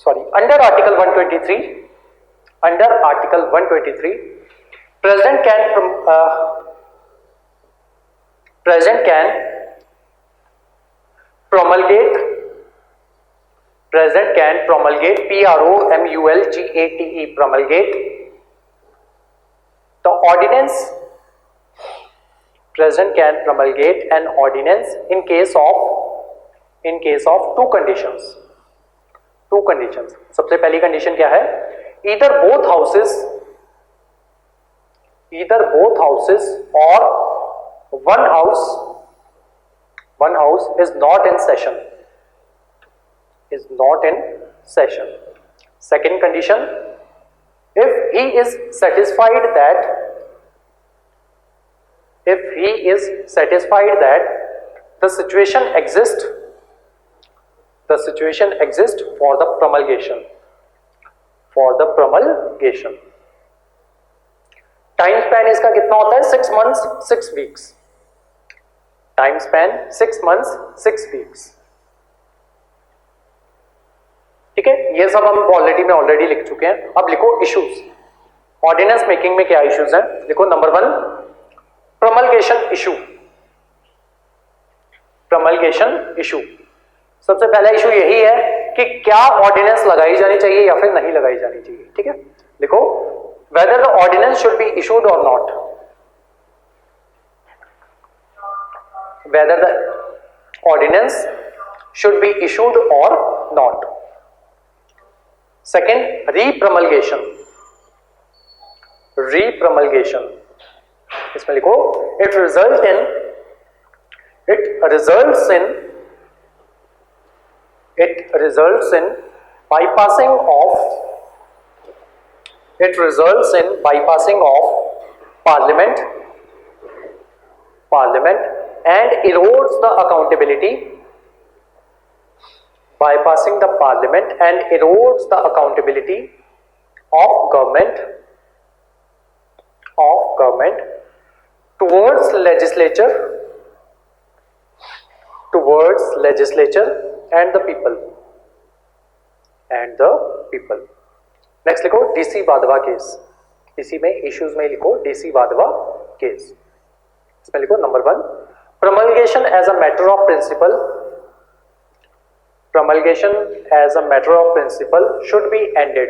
sorry under article 123, under article 123 president can promulgate, president can promulgate, promulgate, promulgate the ordinance, president can promulgate an ordinance in case of two conditions, two conditions। सबसे पहली condition क्या है? either both houses or one house is not in session, is not in session। Second condition, if he is satisfied that the situation exists for the promulgation, time span इसका कितना होता है? 6 months 6 weeks, time span 6 months 6 weeks। ठीक है, ये सब हम already लिख चुके हैं। अब लिखो इश्यूज, ऑर्डिनेंस मेकिंग में क्या इश्यूज हैं? लिखो नंबर 1 प्रोमलगेशन इशू, प्रोमलगेशन इशू। सबसे पहला इशू यही है कि क्या ऑर्डिनेंस लगाई जानी चाहिए या फिर नहीं लगाई जानी चाहिए। ठीक है, लिखो whether the ordinance should be issued or not, whether the ordinance should be issued or not। Second, repromulgation, इसमें लिखो it results in bypassing of parliament and erodes the accountability, bypassing the parliament and erodes the accountability of government towards legislature and the people, next लिखो DC Wadhwa case, DC में issues में लिखो DC Wadhwa case. इसमें लिखो number 1 promulgation as a matter of principle, should be ended,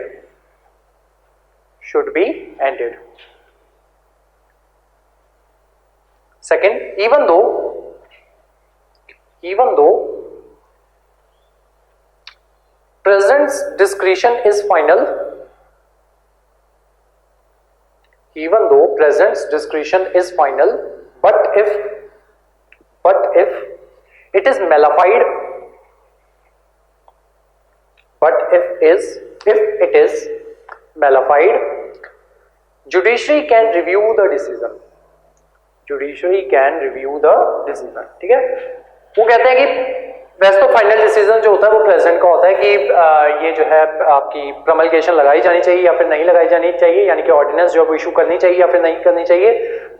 Second, even though president's discretion is final, but if it is nullified, judiciary can review the decision, judiciary can review the decision, ठीक है। वो कहते हैं कि वैसे तो final decision जो होता है वो प्रेसिडेंट का होता है कि ये जो है आपकी प्रमलगेशन लगाई जानी चाहिए या फिर नहीं लगाई जानी चाहिए, यानी कि ऑर्डिनेंस जो है इशू करनी चाहिए या फिर नहीं करनी चाहिए।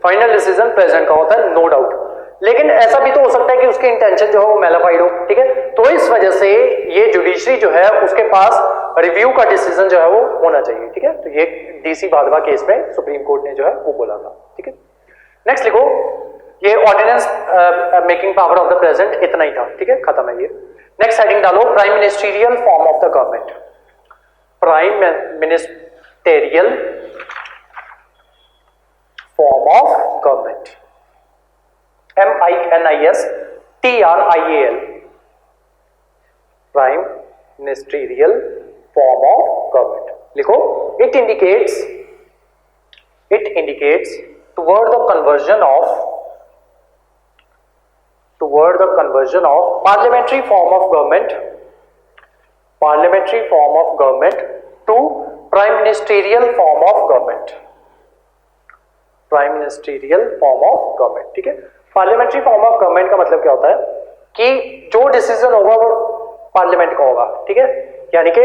फाइनल डिसीजन प्रेसिडेंट का होता है, नो डाउट। लेकिन ऐसा भी तो हो सकता है कि उसकी इंटेंशन जो है वो मैलिफाइड हो, ठीक है। तो इस वजह से ये जुडिशरी जो है उसके पास रिव्यू का डिसीजन जो है वो होना चाहिए, ठीक है। तो ये डीसी बाधवा केस में सुप्रीम कोर्ट ने जो है वो बोला था, ठीक है। नेक्स्ट लिखो, ये ordinance making power of the president इतना ही था, ठीक है, खत्म है ये। नेक्स्ट हेडिंग डालो, prime ministerial form of the government. Prime ministerial form of government, MINISTRIAL, prime ministerial form of government लिखो। It indicates toward the conversion of parliamentary form of government to prime ministerial form of government, ठीक है। Parliamentary form of government का मतलब क्या होता है कि जो डिसीजन होगा वो पार्लियामेंट का होगा, ठीक है। यानी कि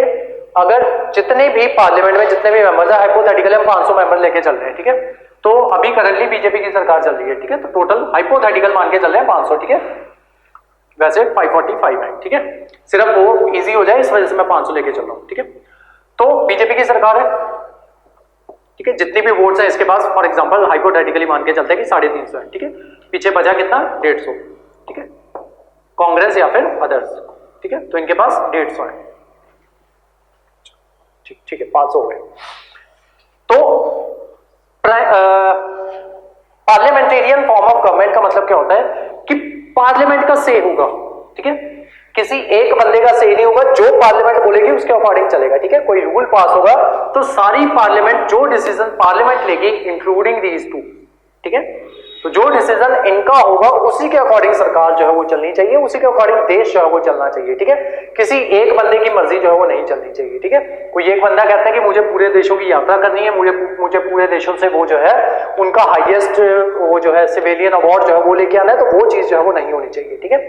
अगर जितने भी पार्लियामेंट में जितने भी मेंबर्स हैं, हाइपोथेटिकली हम 500 मेंबर लेके चल रहे हैं, ठीक है। तो अभी करंटली बीजेपी की सरकार चल रही है, ठीक है। तो टोटल हाइपोथेटिकल मान के चल रहे हैं 500, ठीक है। वैसे 545 है, ठीक है। सिर्फ वो इजी हो जाए इस वजह से मैं 500 लेके चल रहा हूं, ठीक है। तो बीजेपी की सरकार है, ठीक है। जितनी भी वोट्स है इसके पास, फॉर एग्जांपल हाइपोथेटिकली मान के चलते हैं कि 350 है, ठीक है। पीछे बचा कितना, 150, ठीक है। कांग्रेस या फिर अदर्स, ठीक है। तो इनके पास 150 है, ठीक है, 500 हो गए। तो पार्लियामेंटेरियन फॉर्म ऑफ गवर्नमेंट का मतलब क्या होता है कि पार्लियामेंट का से होगा, ठीक है। किसी एक बंदे का से नहीं होगा, जो पार्लियामेंट बोलेगी उसके अकॉर्डिंग चलेगा, ठीक है। कोई रूल पास होगा तो सारी पार्लियामेंट जो डिसीजन पार्लियामेंट लेगी इंक्लूडिंग दीज टू, ठीक है। तो जो डिसीजन इनका होगा उसी के अकॉर्डिंग सरकार जो है वो चलनी चाहिए, उसी के अकॉर्डिंग देश जो है वो चलना चाहिए, ठीक है। किसी एक बंदे की मर्जी जो है वो नहीं चलनी चाहिए, ठीक है। कोई एक बंदा कहता है कि मुझे पूरे देशों की यात्रा करनी है, मुझे पूरे देशों से वो जो है उनका हाईएस्ट वो जो है सिविलियन अवार्ड जो है वो लेके आना है, तो वो चीज जो है वो नहीं होनी चाहिए, ठीक है।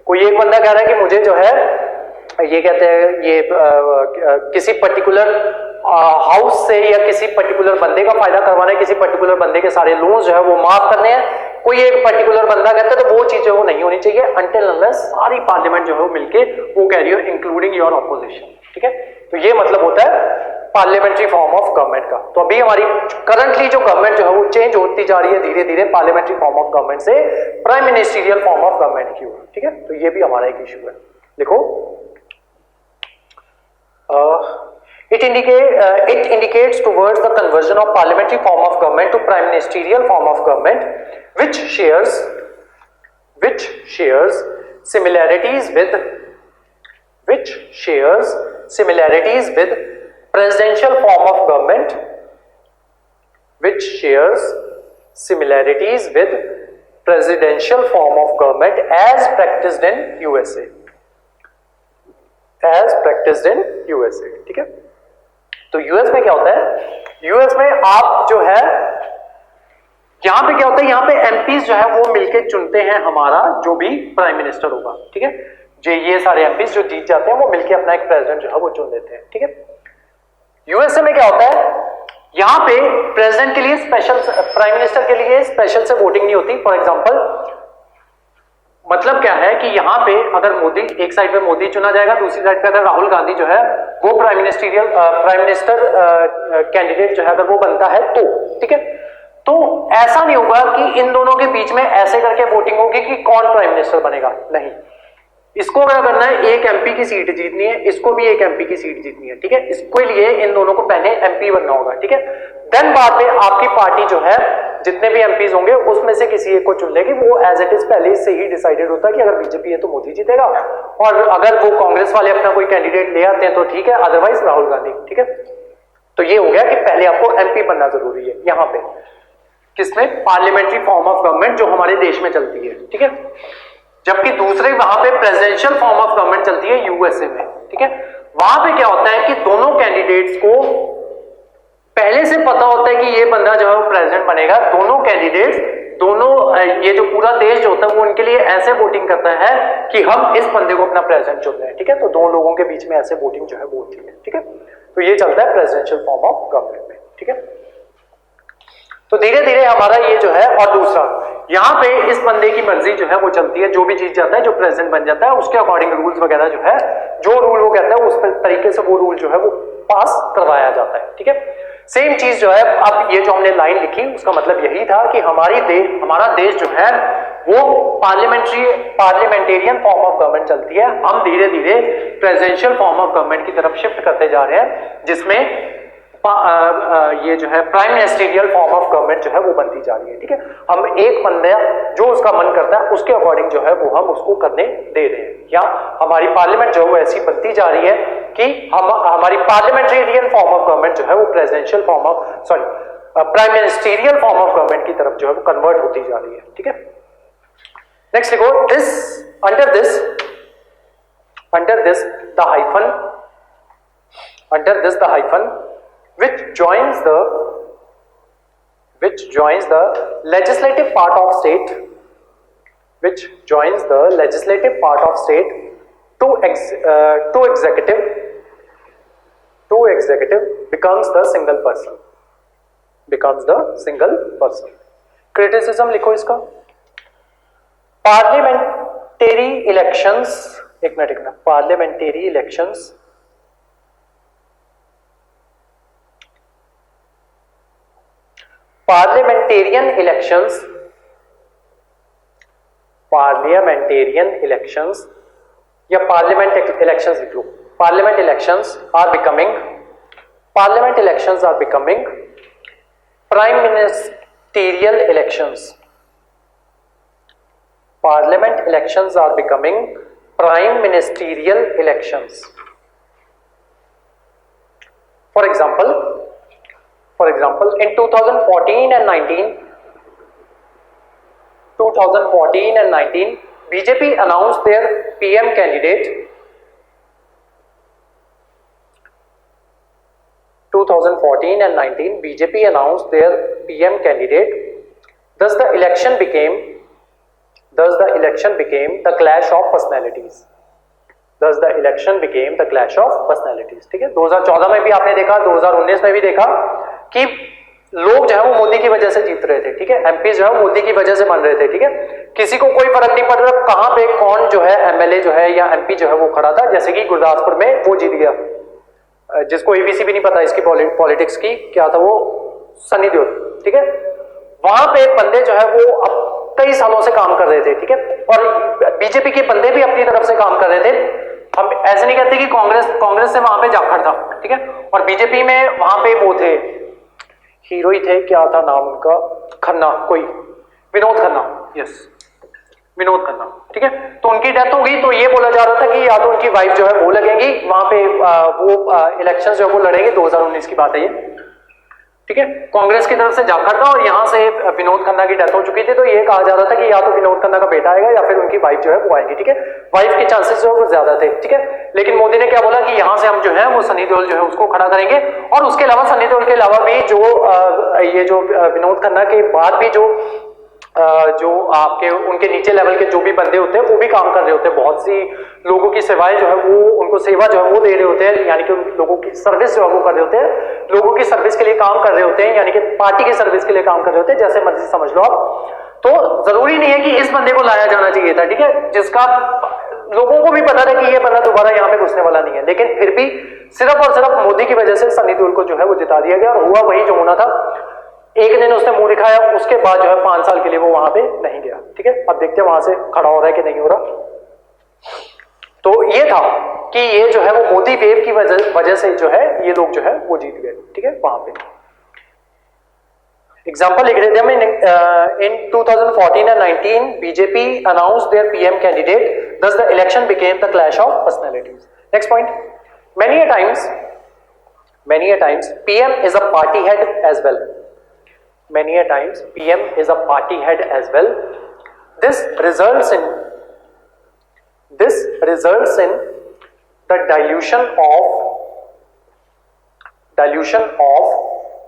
कोई एक बंदा कह रहा है कि मुझे जो है ये कहते हैं ये किसी पर्टिकुलर हाउस से या किसी पर्टिकुलर बंदे का फायदा करवाना है, किसी पर्टिकुलर बंदे के सारे लोन्स जो है वो माफ करने हैं, कोई एक पर्टिकुलर बंदा कहता है, तो वो चीज जो है वो नहीं होनी चाहिए अनटिल अनलेस सारी पार्लियामेंट जो है वो मिलके वो कह रही हो इंक्लूडिंग योर ऑपोजिशन, ठीक है। तो ये मतलब होता है पार्लियामेंट्री फॉर्म ऑफ गवर्नमेंट का। तो अभी हमारी करंटली जो गवर्नमेंट जो है वो चेंज होती जा रही है धीरे धीरे पार्लियामेंट्री फॉर्म ऑफ गवर्नमेंट से prime ministerial form of government की ओर, ठीक है। तो ये भी हमारा एक इशू है, लिखो। It indicates towards the conversion of parliamentary form of government to prime ministerial form of government, which shares similarities with presidential form of government, as practiced in USA. ठीक है। तो यूएस में क्या होता है, यूएस में आप जो है यहां पे क्या होता है, यहां पे एमपीज जो है वो मिलके चुनते हैं हमारा जो भी प्राइम मिनिस्टर होगा, ठीक है। जो ये सारे एमपीज जो जीत जाते हैं वो मिलके अपना एक प्रेसिडेंट जो है वो चुन देते हैं, ठीक है। यूएसए में क्या होता है, यहां पे प्रेसिडेंट के लिए स्पेशल, प्राइम मिनिस्टर के लिए स्पेशल से वोटिंग नहीं होती। फॉर एग्जांपल मतलब क्या है कि यहां पे अगर मोदी, एक साइड पे मोदी चुना जाएगा, दूसरी साइड पे अगर राहुल गांधी जो है वो प्राइम मिनिस्टर कैंडिडेट जो है अगर वो बनता है तो, ठीक है। तो ऐसा नहीं होगा कि इन दोनों के बीच में ऐसे करके वोटिंग होगी कि कौन प्राइम मिनिस्टर बनेगा, नहीं। इसको क्या करना है, एक एमपी की सीट जीतनी है, इसको भी एक एमपी की सीट जीतनी है, ठीक है। इसके लिए इन दोनों को पहले एमपी बनना होगा, ठीक है। देन बाद में आपकी पार्टी जो है जितने भी एमपीज होंगे उसमें से किसी एक को चुन लेगी। वो एज इट इज पहले से ही डिसाइडेड होता है कि अगर बीजेपी है तो मोदी जीतेगा, और अगर वो कांग्रेस वाले अपना कोई कैंडिडेट ले आते हैं तो ठीक है, अदरवाइज राहुल गांधी, ठीक है। तो ये हो गया कि पहले आपको एमपी बनना जरूरी है यहां पे, किसमें, पार्लियामेंट्री फॉर्म ऑफ गवर्नमेंट जो हमारे देश में चलती है, ठीक है। जबकि दूसरे वहां पे प्रेसिडेंशियल फॉर्म ऑफ गवर्नमेंट चलती है यूएसए में, ठीक है। वहां पे क्या होता है कि दोनों कैंडिडेट्स को पहले से पता होता है कि ये बंदा जो है वो प्रेसिडेंट बनेगा, दोनों कैंडिडेट्स, दोनों ये जो पूरा देश जो होता है वो उनके लिए ऐसे वोटिंग करता है कि हम इस बंदे को अपना प्रेसिडेंट चुन रहे हैं, ठीक है। तो दो लोगों के बीच में ऐसे वोटिंग जो है वो होती है, ठीक है। तो ये चलता है प्रेसिडेंशियल फॉर्म ऑफ गवर्नमेंट में, ठीक है। तो धीरे धीरे हमारा ये जो है, और दूसरा यहाँ पे इस बंदे की मर्जी जो है वो चलती है, जो भी जीत जाता है, जो प्रेसिडेंट बन जाता है, उसके अकॉर्डिंग रूल्स वगैरह जो है, जो रूल वो कहता है उस तरीके से वो रूल जो है वो पास करवाया जाता है, ठीक है। सेम चीज जो है, अब ये जो हमने लाइन लिखी उसका मतलब यही था कि हमारा देश जो है वो पार्लियामेंटेरियन फॉर्म ऑफ गवर्नमेंट चलती है। हम धीरे धीरे प्रेसिडेंशियल फॉर्म ऑफ गवर्नमेंट की तरफ शिफ्ट करते जा रहे हैं, जिसमें ये जो है prime ministerial form of government जो है वो बनती जा रही है, ठीक है। हम एक बंदा जो उसका मन करता है उसके अकॉर्डिंग जो है वो हम उसको करने दे रहे हैं, या हमारी पार्लियामेंट जो है वो ऐसी बनती जा रही है कि हम हमारी पार्लियामेंटेरियन फॉर्म ऑफ गवर्नमेंट जो है वो presidential form of prime ministerial form of government की तरफ जो है वो कन्वर्ट होती जा रही है, ठीक है। नेक्स्ट लिखो, under this the hyphen which joins the legislative part of state to executive becomes the single person. Criticism लिखो इसका, पार्लियामेंटेरी इलेक्शंस, एक minute, parliamentary elections parliamentarian elections या पार्लियामेंट इलेक्शंस लिख लो, parliament elections are becoming prime ministerial elections. Parliament elections are becoming prime ministerial elections. For example, in 2014 and 19, BJP announced their PM candidate. 2014 and 19, BJP announced their PM candidate. Thus, the election became the clash of personalities. ठीक है। 2014 में भी आपने देखा, 2019 में भी देखा कि लोग जो है वो मोदी की वजह से जीत रहे थे, ठीक है। एमपी जो है मोदी की वजह से बन रहे थे, ठीक है। किसी को कोई फर्क नहीं पड़ रहा कहां पे कौन जो है एमएलए जो है या एमपी जो है वो खड़ा था। जैसे कि गुरदासपुर में वो जीत गया, जिसको एबीसी भी नहीं पता इसकी पॉलिटिक्स की, क्या था वो, सनी देओल, ठीक है। वहां पे बंदे जो है वो अब कई सालों से काम कर रहे थे, ठीक है। और बीजेपी के बंदे भी अपनी तरफ से काम कर रहे थे। हम ऐसे नहीं कहते कि कांग्रेस से वहां पे जाखड़ था, ठीक है। और बीजेपी में वहां पे वो थे, हीरो ही थे, क्या था नाम उनका, खन्ना, कोई विनोद खन्ना, यस विनोद खन्ना, ठीक है। तो उनकी डेथ हो गई, तो ये बोला जा रहा था कि या तो उनकी वाइफ जो है वो लगेगी वहां पे, वो इलेक्शन जो है वो लड़ेंगे। 2019 की बात है ये, ठीक है। कांग्रेस की तरफ से जाखड़ था और यहां से विनोद खन्ना की डेथ हो चुकी थी, तो ये कहा जा रहा था कि या तो विनोद खन्ना का बेटा आएगा या फिर उनकी वाइफ जो है वो आएगी, ठीक है। वाइफ के चांसेस जो है वो ज्यादा थे, ठीक है। लेकिन मोदी ने क्या बोला कि यहां से हम जो है वो सनी देओल जो है उसको खड़ा करेंगे, और उसके अलावा सनी देओल के अलावा भी ये जो विनोद खन्ना के बाद भी जो आपके उनके नीचे लेवल के जो भी बंदे होते हैं वो भी काम कर रहे होते हैं। बहुत सी लोगों की सेवाएं जो है वो उनको सेवा जो है वो दे रहे होते हैं, यानी कि लोगों की सर्विस जो है वो कर रहे होते हैं, लोगों की सर्विस के लिए काम कर रहे होते हैं, यानी कि पार्टी की सर्विस के लिए काम कर रहे होते हैं, जैसे मर्जी समझ लो आप। तो जरूरी नहीं है कि इस बंदे को लाया जाना चाहिए था, ठीक है, जिसका लोगों को भी पता था कि ये बंदा दोबारा यहाँ पे घुसने वाला नहीं है, लेकिन फिर भी सिर्फ और सिर्फ मोदी की वजह से सनी देओल को जो है वो जिता दिया गया, और हुआ वही जो होना था। एक दिन उसने मुंह दिखाया, उसके बाद जो है 5 साल के लिए वो वहां पे नहीं गया, ठीक है। अब देखते हैं वहां से खड़ा हो रहा है कि नहीं हो रहा। तो ये था कि ये जो है वो मोदी वेव की वजह से जो है ये लोग जो है वो जीत गए, ठीक है। वहां पे एग्जाम्पल लिख रहे थे हम, इन 2014 and 19 BJP announced their PM candidate, thus the election became the clash of personalities. Next point, many a times PM is a party head as well. Many a times PM is a party head as well. This results in the dilution of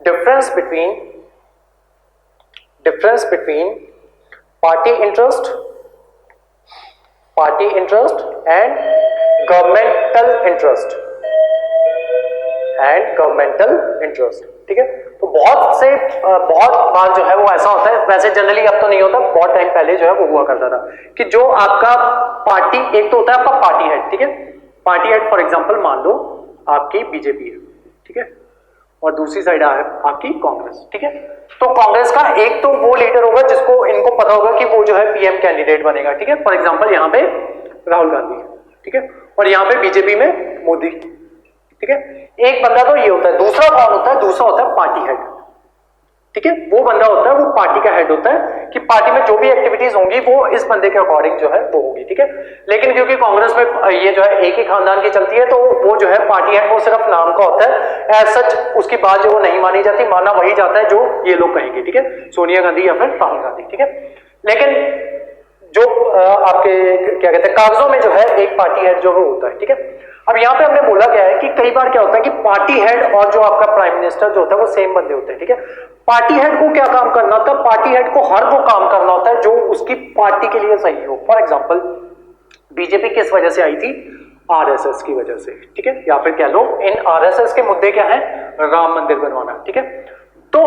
difference between party interest and governmental interest, ठीक है। तो बहुत बार जो है वो ऐसा होता है, वैसे जनरली अब तो नहीं होता, बहुत टाइम पहले जो है वो हुआ करता था कि जो आपका पार्टी, एक तो होता है आपका पार्टी हेड, ठीक है, पार्टी हेड फॉर एग्जांपल मान लो आपकी बीजेपी है, ठीक है, और दूसरी साइड है आपकी कांग्रेस, ठीक है। तो कांग्रेस का एक तो वो लीडर होगा जिसको इनको पता होगा कि वो जो है पीएम कैंडिडेट बनेगा, ठीक है, फॉर एग्जांपल यहाँ पे राहुल गांधी, ठीक है, और यहाँ पे बीजेपी में मोदी, ठीक है। एक बंदा तो ये होता है, दूसरा कौन होता है, दूसरा होता है पार्टी हेड, ठीक है, वो बंदा होता है, वो पार्टी का हेड होता है कि पार्टी में जो भी एक्टिविटीज होंगी वो इस बंदे के अकॉर्डिंग जो है वो होगी, ठीक है। लेकिन क्योंकि कांग्रेस में ये जो है एक ही खानदान की चलती है, तो वो जो है पार्टी हेड वो सिर्फ नाम का होता है, एज सच उसकी बात जो वो नहीं मानी जाती, माना वही जाता है जो ये लोग कहेंगे, ठीक है, सोनिया गांधी या फिर राहुल गांधी, ठीक है। लेकिन जो आपके क्या कहते हैं कागजों में जो है एक पार्टी हेड जो वो होता है, ठीक है। अब यहाँ पे हमने बोला गया है कि कई बार क्या होता है कि पार्टी हेड और जो आपका प्राइम मिनिस्टर जो होता है वो सेम बंदे होते हैं, ठीक है। पार्टी हेड को क्या काम करना होता है, पार्टी हेड को हर वो काम करना होता है जो उसकी पार्टी के लिए सही हो। फॉर एग्जांपल बीजेपी किस वजह से आई थी, आरएसएस की वजह से, ठीक है, या फिर कह लो इन आरएसएस के मुद्दे क्या है, राम मंदिर बनवाना, ठीक है। तो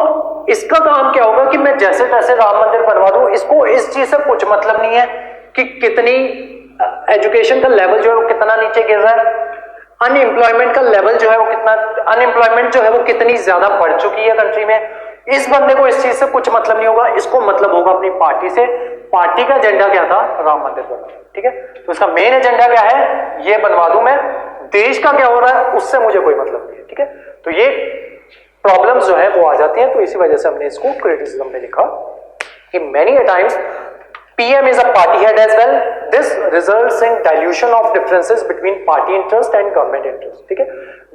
इसका काम क्या होगा कि मैं जैसे तैसे राम मंदिर बनवा दूं, इसको इस चीज से कुछ मतलब नहीं है कि कितनी एजुकेशन का लेवल जो है वो कितना नीचे गिर रहा है, अनएम्प्लॉयमेंट का लेवल जो है वो कितना, अनएम्प्लॉयमेंट जो है वो कितनी ज्यादा बढ़ चुकी है कंट्री में, इस बंदे को इस चीज से कुछ मतलब नहीं होगा, इसको मतलब होगा अपनी पार्टी से। पार्टी का एजेंडा क्या था, राम मंदिर बनवाना, ठीक है, तो इसका मेन एजेंडा क्या है, ये बनवा दूं मैं, देश का क्या हो रहा है उससे मुझे कोई मतलब नहीं है, ठीक है। तो ये प्रॉब्लम्स जो है वो आ जाती हैं, तो इसी वजह से हमने इसको क्रिटिसिज्म में लिखा कि many a times PM is a party head as well. This results in dilution of differences between party interest and government interest. ठीक है,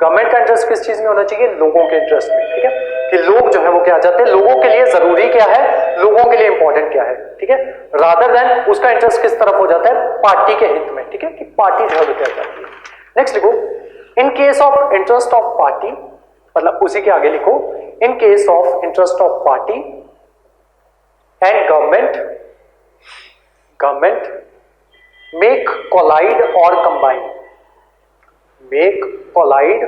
गवर्नमेंट का इंटरेस्ट किस चीज में होना चाहिए, लोगों के इंटरेस्ट में, ठीक है, कि लोग जो है वो क्या चाहते हैं, लोगों के लिए जरूरी क्या है, लोगों के लिए इंपॉर्टेंट क्या है, ठीक है, रादर देन उसका इंटरेस्ट किस तरफ हो जाता है, पार्टी के हित में, ठीक है, कि पार्टी जो है वो क्या चाहती है। नेक्स्ट लिखो, in case of interest of party, मतलब उसी के आगे लिखो, in case of interest of party and government make collide or combine, make collide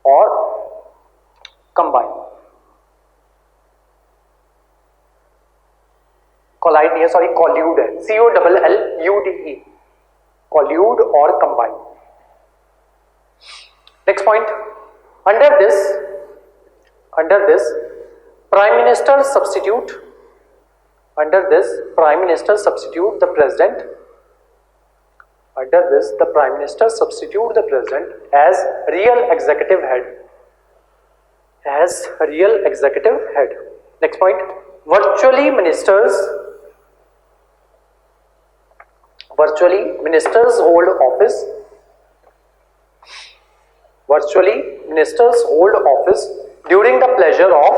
or combine, collide नहीं है, सॉरी collude है, COLLUDE, collude or combine. Next point, under this prime minister substitute the president, the prime minister substitute the president as real executive head, Next point, virtually ministers hold office during the pleasure of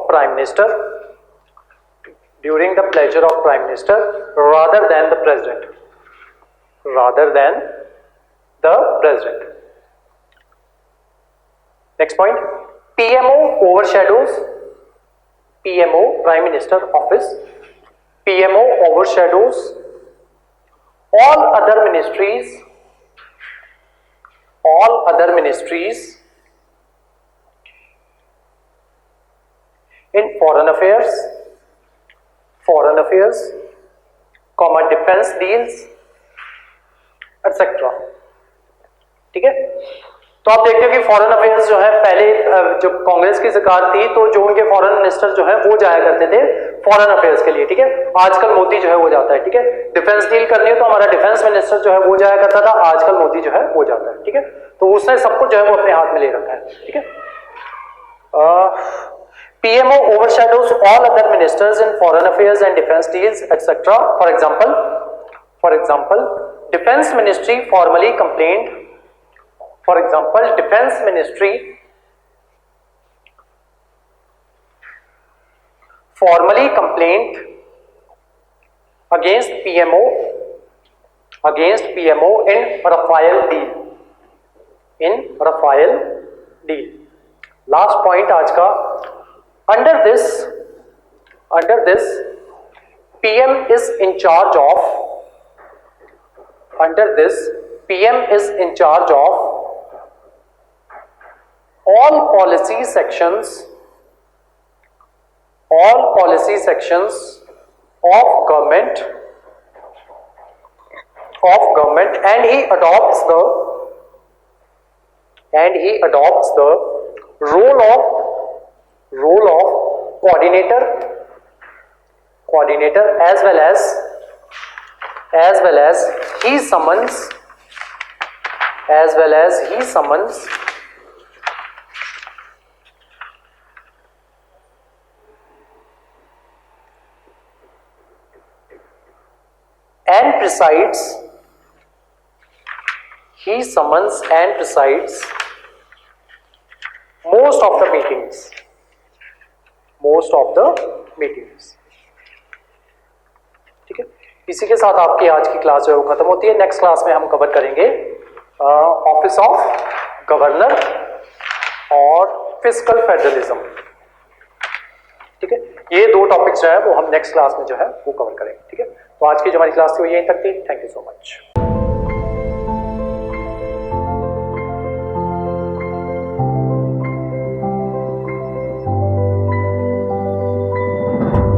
prime minister rather than the president. Next point, PMO overshadows prime minister office, PMO overshadows all other ministries in foreign affairs, defense deals, etc. ठीक है, तो आप देखते हो कि foreign affairs जो है पहले जब कांग्रेस की सरकार थी तो जो उनके फॉरेन मिनिस्टर जो है वो जाया करते थे फॉरेन अफेयर्स के लिए, ठीक है, आजकल मोदी जो है वो जाता है, ठीक है, डिफेंस डील करनी है तो हमारा डिफेंस मिनिस्टर जो है वो जाया करता था, आजकल मोदी जो है वो जाता है, ठीक है, तो उसने सब कुछ जो है वो अपने हाथ में ले रखा है, ठीक है। PMO overshadows all other ministers in foreign affairs and defense deals, etc. For example, defense ministry formally complained against PMO in Rafale deal, deal. Last point आज का, under this PM is in charge of, under this PM is in charge of all policy sections of government and he adopts the role of coordinator as well as he summons and presides most of the meetings। ठीक है, इसी के साथ आपकी आज की class जो है वो खत्म होती है। नेक्स्ट क्लास में हम कवर करेंगे ऑफिस ऑफ गवर्नर और फिस्कल फेडरलिज्म। ठीक है, ये दो टॉपिक्स जो है वो हम नेक्स्ट क्लास में जो है वो कवर करेंगे। ठीक है, तो आज की जो हमारी क्लास थी वो यहीं तक थी। Thank you so much.